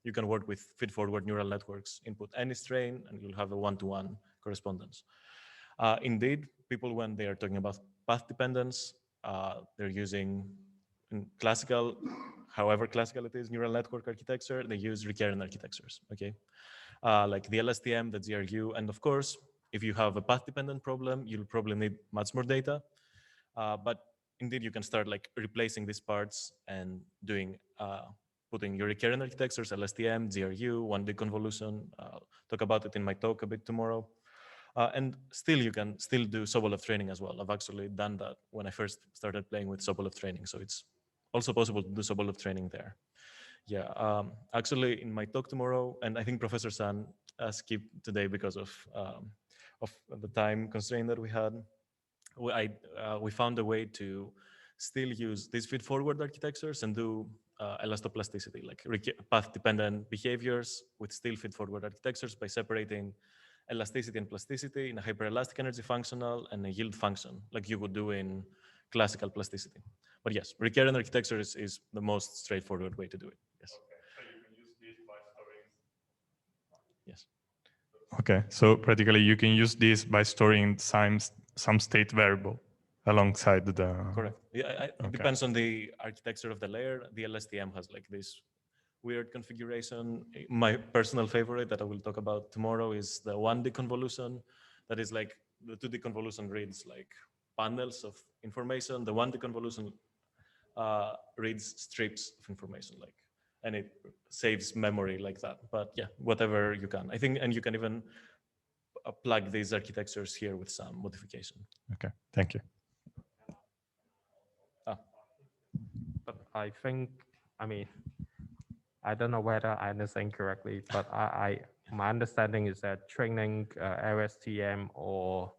You can work with feed-forward neural networks. Input any strain, and you'll have a one-to-one correspondence. Indeed, people, when they are talking about path dependence, they're using in classical, however classical it is, neural network architecture, they use recurrent architectures, okay? Like the LSTM, the GRU, and of course, if you have a path-dependent problem, you'll probably need much more data. But indeed, you can start like replacing these parts and doing, putting your recurrent architectures, LSTM, GRU, 1D convolution. Talk about it in my talk a bit tomorrow. And still, you can still do Sobolev training as well. I've actually done that when I first started playing with Sobolev training. So it's also possible to do Sobolev training there. Yeah, actually, in my talk tomorrow, and I think Professor San skipped today because of the time constraint that we had. We found a way to still use these feed-forward architectures and do elastoplasticity, like path-dependent behaviors with still feed-forward architectures by separating elasticity and plasticity in a hyperelastic energy functional and a yield function, like you would do in classical plasticity. But yes, recurrent architecture is the most straightforward way to do it. Yes. Yes. Okay, so practically you can use this by storing some state variable alongside the. Correct. Yeah, it depends on the architecture of the layer. The LSTM has like this weird configuration. My personal favorite that I will talk about tomorrow is the 1D convolution. That is like the 2D convolution reads like bundles of information. The 1D convolution reads strips of information, like, and it saves memory like that. But yeah, whatever you can. I think, and you can even plug these architectures here with some modification. Okay, thank you. But I think, I mean, I don't know whether I understand correctly, but my understanding is that training LSTM or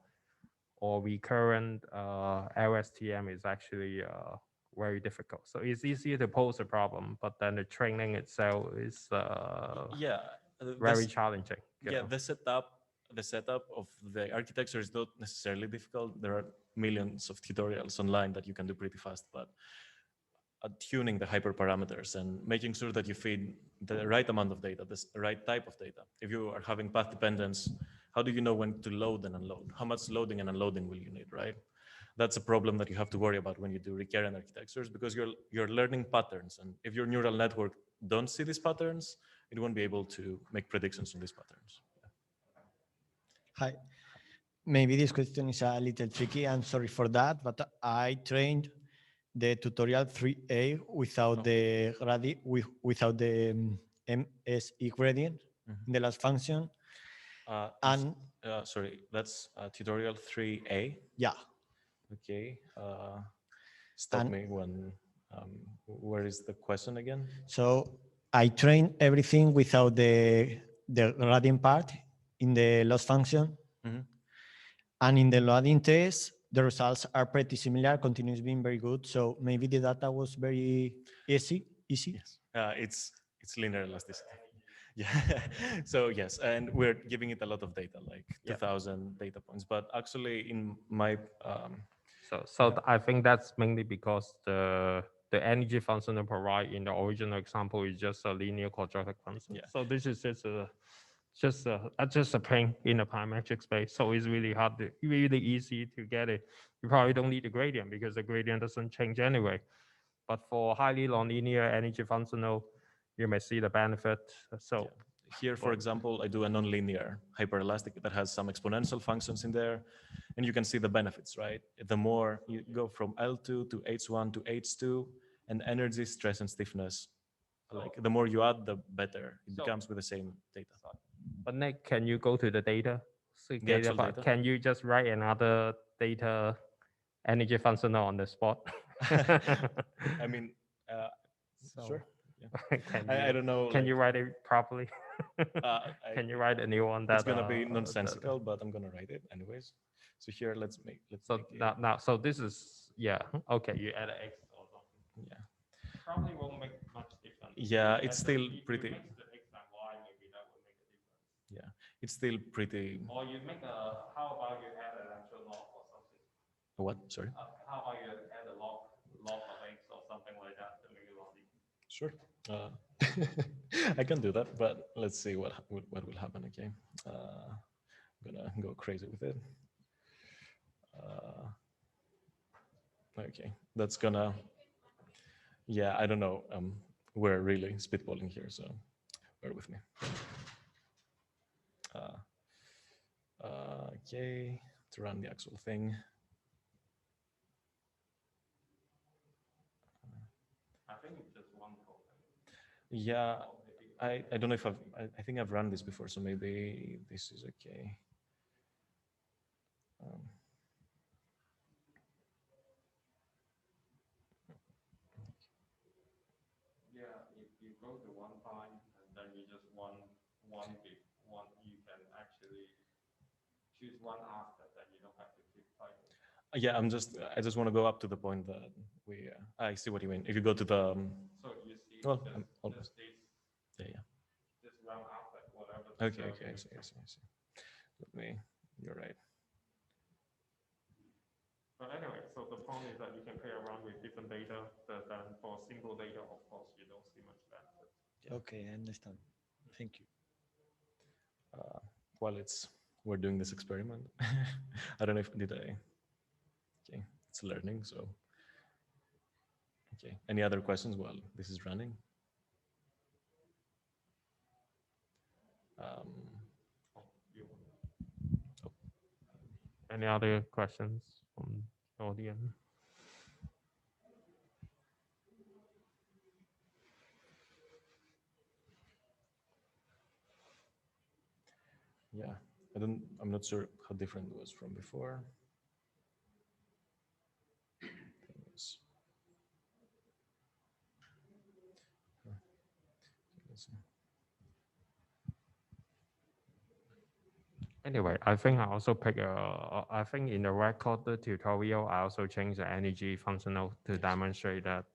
recurrent LSTM is actually very difficult. So it's easier to pose a problem, but then the training itself is Yeah, very challenging. Yeah, the setup of the architecture is not necessarily difficult. There are millions of tutorials online that you can do pretty fast, but tuning the hyperparameters and making sure that you feed the right amount of data, the right type of data. If you are having path dependence How do you know when to load and unload? How much loading and unloading will you need, right? That's a problem that you have to worry about when you do recurrent architectures, because you're learning patterns, and if your neural network don't see these patterns, it won't be able to make predictions on these patterns. Hi. Maybe this question is a little tricky. I'm sorry for that, but I trained the tutorial 3A without the without the MSE gradient in the last function. And Sorry, that's tutorial 3A. yeah, Okay. Stop And- me when. Where is the question again? so I trained everything without the gradient part in the loss function. Mhm. And in the loading test, the results are pretty similar, continues being very good. So maybe the data was very easy. Yes, it's linear elasticity. Yeah. So yes, and we're giving it a lot of data, like Yeah. 2,000 data points. But actually, in my So I think that's mainly because the energy function they provide in the original example is just a linear quadratic function. Yeah. So this is just a plane in a parametric space. So it's really easy to get it. You probably don't need a gradient because the gradient doesn't change anyway. But for highly nonlinear energy functional, you may see the benefit. So here, for example, I do a nonlinear hyperelastic that has some exponential functions in there, and you can see the benefits, right? The more you go from L2 to H1 to H2, and energy, stress, and stiffness, like the more you add, the better it becomes with the same data. But Nick, can you go to the data? So The actual part, data? Can you just write another data energy functional on the spot? I mean, So, sure. Can I don't know. Can like, you write it properly? I- Can you write a new one it's that gonna be nonsensical, but I'm gonna write it anyways. So here, let's make it. so this is okay. You add an X or something. Yeah. Probably won't make much difference. Yeah, You it's add still if you pretty. mix the X and Y, maybe that would make a difference. Yeah, it's still pretty. Or you make how about you add an actual log or something? What? Sorry. How about you add a log of X or something like that to make it logic? Sure. I can do that, but let's see what will happen. Okay. I'm gonna go crazy with it. Okay, that's gonna. Yeah, I don't know. We're really spitballing here, so bear with me. Okay, to run the actual thing. I think it's just one token. Yeah, I don't know if I think I've run this before, so maybe this is okay. Yeah, if you go to one time and then you just one, you can actually choose one after, then you don't have to keep typing. Yeah, I just want to go up to the point that we. I see what you mean. If you go to the. So you see, Well, I'm almost. this Yeah. round after whatever. Okay. Okay. I see. I see. I see. Let me. You're right. But anyway, so the point is that you can play around with different data. Then for single data, of course, you don't see much benefit. Okay, I understand. Thank you. While we're doing this experiment, I don't know if did I. Okay, it's learning. So. Okay. Any other questions while this is running? Any other questions from the audience? Yeah, I'm not sure how different it was from before. Things. Let's see. Anyway, I think I also pick I think in the recorded tutorial, I also changed the energy functional to demonstrate that.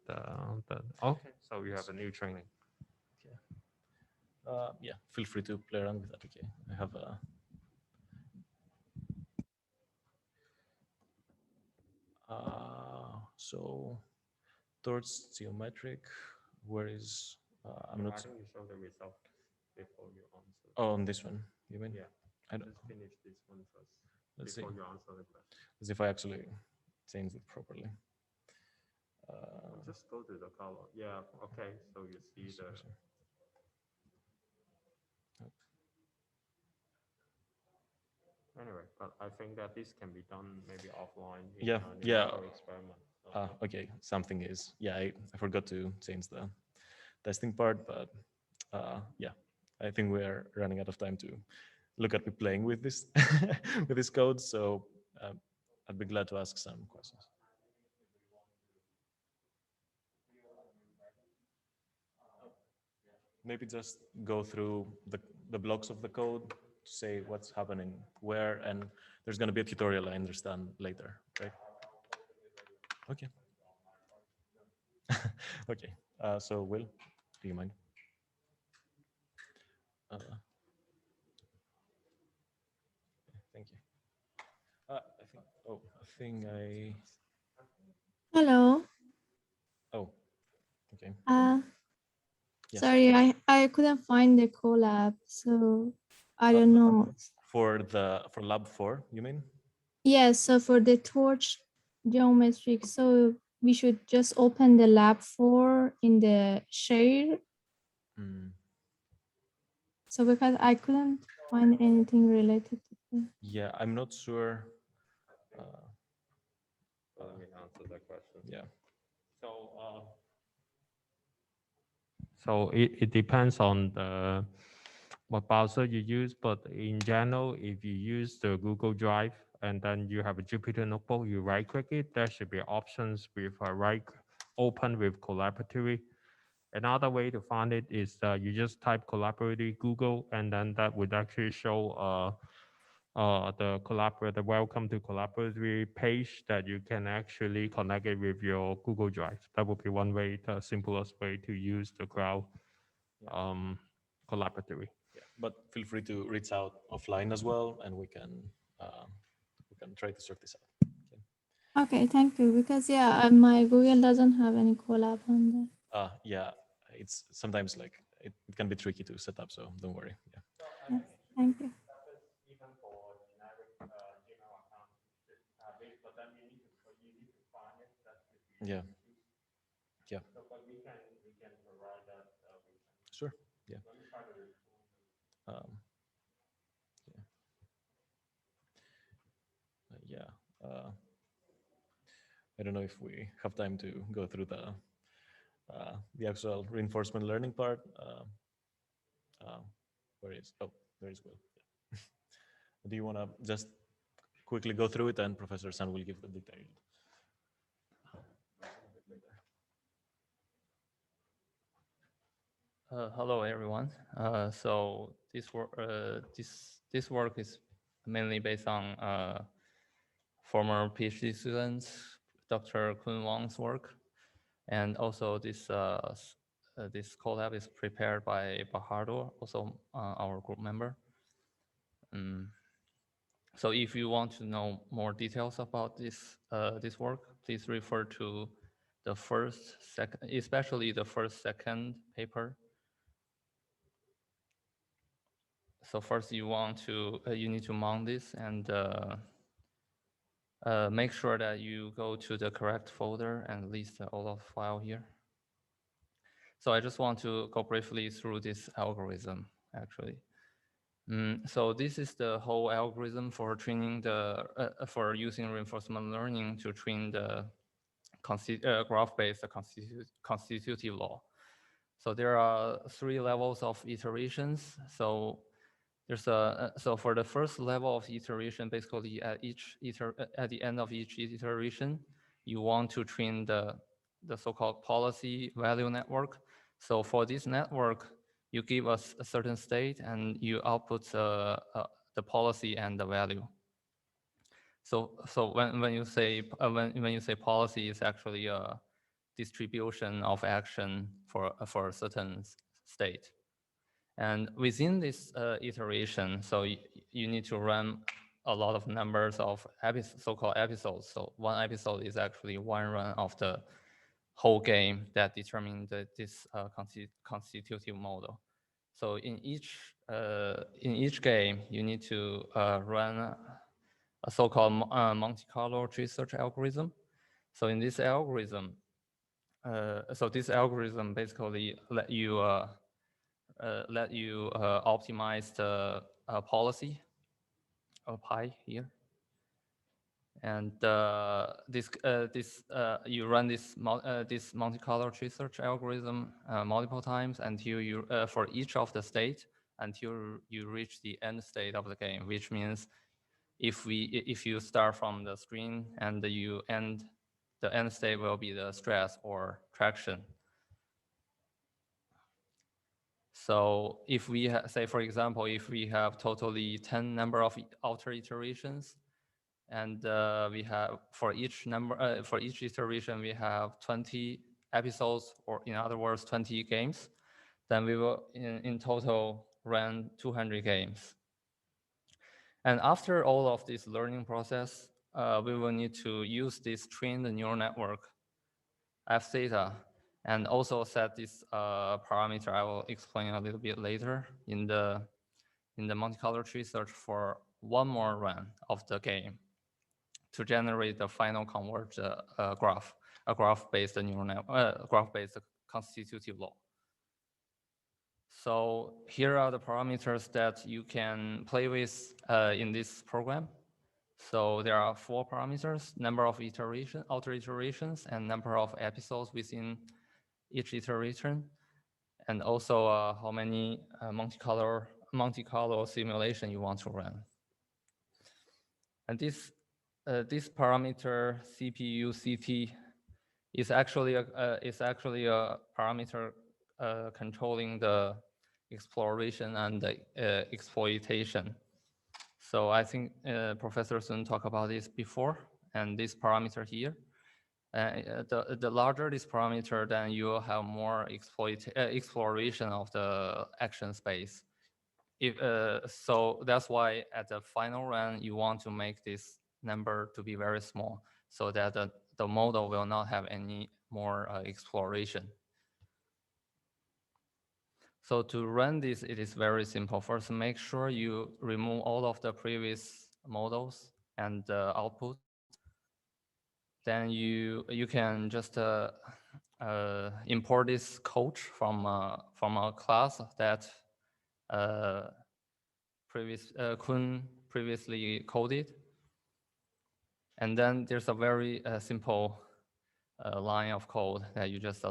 Okay, so you have a new training. Yeah, feel free to play around with that. Okay, I have a. So towards geometric, where is I'm not. I think you show the result before you answer. Oh, on this one, you mean? Yeah. I don't, Let's finish this one first let's see. before you answer the question. Let's see if I actually change it properly. Just go to the color. Yeah, okay. So you see the. Anyway, but I think that this can be done maybe offline in Yeah, a yeah. numerical experiment. Okay, something is. Yeah, I forgot to change the testing part, but yeah, I think we are running out of time to look at me playing with this with this code. So I'd be glad to ask some questions. Maybe just go through the blocks of the code to say what's happening where, and there's going to be a tutorial I understand later, right? Okay. Okay. So Will, do you mind? Thank you. I think. Oh, I think I. Hello. Oh, okay. Yes. Sorry, I couldn't find the collab, so I don't know. For lab 4, you mean? Yes, so for the torch geometric, so we should just open the lab 4 in the share. So because I couldn't find anything related to it. Yeah, I'm not sure. Let me answer that question. Yeah. So it depends on the what browser you use, but in general, if you use the Google Drive and then you have a Jupyter Notebook, you right click it, there should be options with a right open with collaborative. Another way to find it is you just type collaborative Google, and then that would actually show the welcome to collaborative page that you can actually connect it with your Google Drive. That would be one way, the simplest way to use the cloud collaborative. Yeah, but feel free to reach out offline as well, and we can try to sort this out. Okay, thank you. Because yeah, my Google doesn't have any collab on there. Yeah, it's sometimes like it can be tricky to set up, so don't worry. Yeah. Yes, thank you. Yeah. Yeah. Sure. Yeah. Yeah. I don't know if we have time to go through the actual reinforcement learning part. Where is? Oh, there is Will. Yeah. Do you want to just quickly go through it, and Professor San will give the detailed. Hello, everyone. So this work is mainly based on former PhD students, Dr. Kun Wang's work, and also this collab is prepared by Bahardo, also our group member. So if you want to know more details about this work, please refer to the first, second, especially the first, second paper. So first, you need to mount this and make sure that you go to the correct folder and list all of the file here. So I just want to go briefly through this algorithm, actually. So this is the whole algorithm for training for using reinforcement learning to train the graph-based constitutive law. So there are 3 levels of iterations. So there's so for the first level of iteration, basically at the end of each iteration, you want to train the so-called policy value network. So for this network, you give us a certain state and you output the policy and the value. So when you say policy, is actually a distribution of action for a certain state. And within this iteration, so you need to run a lot of numbers of so-called episodes. So one episode is actually one run of the whole game that determines this constitutive model. So in each game, you need to run a so-called Monte Carlo tree search algorithm. So in this algorithm, this algorithm basically let you optimize the policy of pi here. And you run this Monte Carlo tree search algorithm multiple times until you for each of the state until you reach the end state of the game, which means if you start from the screen and you end, the end state will be the stress or traction. So if we say, for example, if we have totally 10 number of outer iterations, and we have for each iteration we have 20 episodes, or in other words 20 games, then we will in total run 200 games. And after all of this learning process, we will need to use this trained neural network f theta, and also set this parameter I will explain a little bit later in the Monte Carlo tree search for one more run of the game to generate the final converged graph, a graph-based neural network, graph-based constitutive law. So here are the parameters that you can play with in this program. So there are 4 parameters: number of outer iterations, and number of episodes within each iteration, and also how many Monte Carlo simulation you want to run. And this parameter CPU-CT is actually a parameter controlling the exploration and the exploitation. So I think Professor Sun talked about this before, and this parameter here. The larger this parameter, then you will have more exploration of the action space. So that's why at the final run, you want to make this number to be very small so that the model will not have any more exploration. So to run this, it is very simple. First, make sure you remove all of the previous models and outputs. Then you can just import this code from a class that Kun previously coded. And then there's a very simple line of code that you just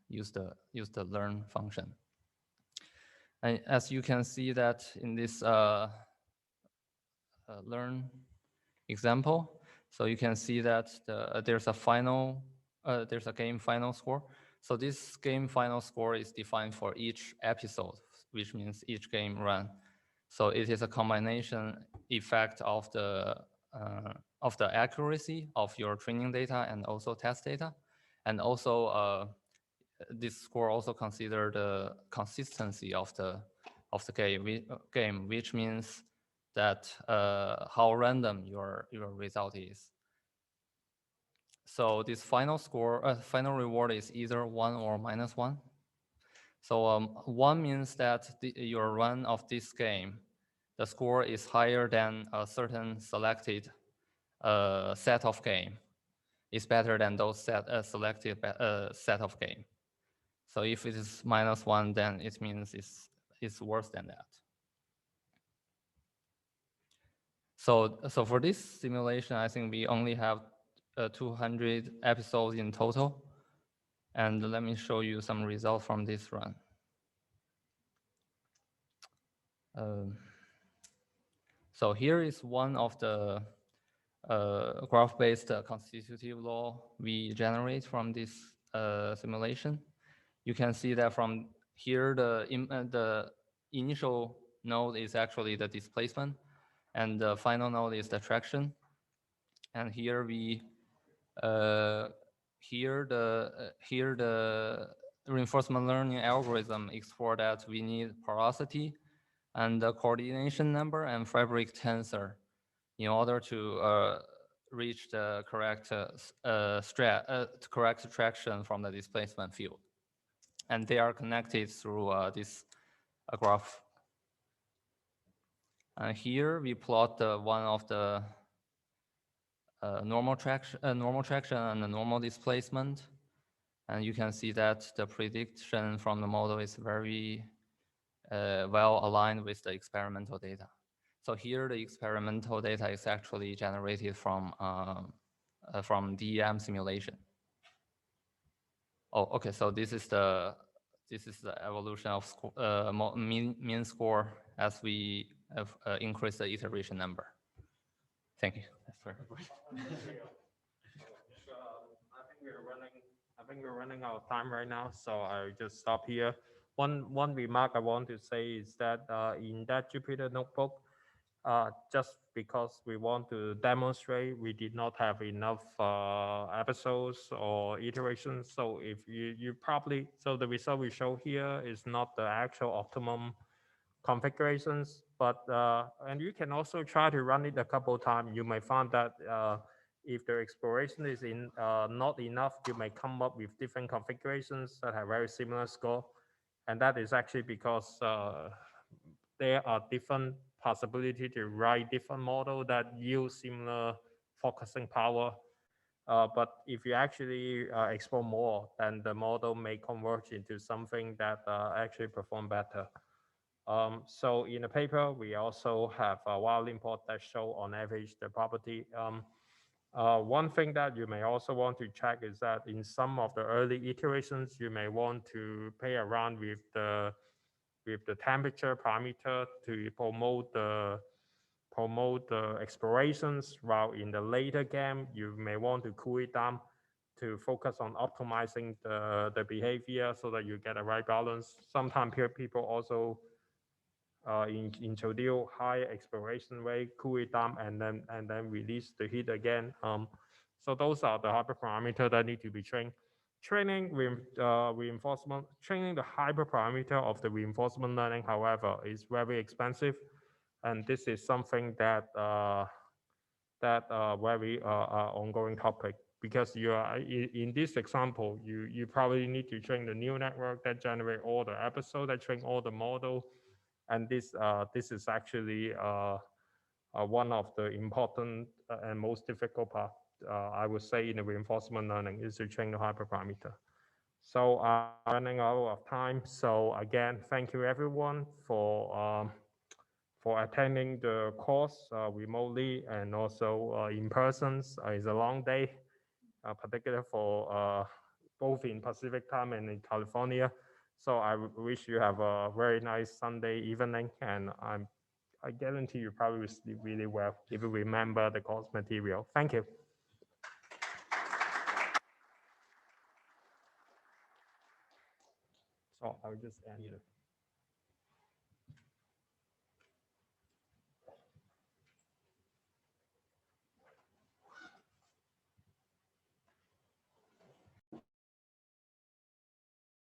use the learn function. And as you can see that in this learn example, so you can see that there's a game final score. So this game final score is defined for each episode, which means each game run. So it is a combination effect of the accuracy of your training data and also test data, and also this score also consider the consistency of the game, which means that how random your result is. So this final score, final reward is either 1 or -1. So 1 means that your run of this game, the score is higher than a certain selected set of game. It's better than those selected set of game. So if it is -1, then it means it's worse than that. So for this simulation, I think we only have 200 episodes in total. And let me show you some results from this run. So here is one of the graph-based constitutive law we generate from this simulation. You can see that from here, the initial node is actually the displacement, and the final node is the traction. And here we here the reinforcement learning algorithm explore that we need porosity and the coordination number and fabric tensor in order to reach the correct correct traction from the displacement field. And they are connected through this a graph. And here we plot one of the normal traction and the normal displacement. And you can see that the prediction from the model is very well aligned with the experimental data. So here the experimental data is actually generated from DEM simulation. Oh, okay. So this is the evolution of mean score as we have increased the iteration number. Thank you. That's very good. I think we're running out of time right now, so I'll just stop here. One remark I want to say is that in that Jupyter notebook, just because we want to demonstrate, we did not have enough episodes or iterations. So if you probably, so the result we show here is not the actual optimum configurations, but and you can also try to run it a couple of times. You may find that if the exploration is not enough, you may come up with different configurations that have very similar score, and that is actually because there are different possibility to write different model that yield similar focusing power. But if you actually explore more, then the model may converge into something that actually perform better. So in the paper, we also have a wild import that show on average the property. One thing that you may also want to check is that in some of the early iterations, you may want to play around with the temperature parameter to promote the explorations, while in the later game, you may want to cool it down to focus on optimizing the behavior so that you get a right balance. Sometimes people also introduce high exploration rate, cool it down, and then release the heat again. So those are the hyperparameter that need to be trained. Training reinforcement, training the hyperparameter of the reinforcement learning, however, is very expensive, and this is something that very ongoing topic, because you are in this example, you probably need to train the neural network that generate all the episodes, that train all the model, and this is actually one of the important and most difficult part, I would say, in the reinforcement learning, is to train the hyperparameter. So I'm running out of time. So again, thank you everyone for attending the course remotely and also in person. It's a long day, particularly for both in Pacific time and in California. So I wish you have a very nice Sunday evening, and I guarantee you probably will sleep really well if you remember the course material. Thank you. So I'll just end here.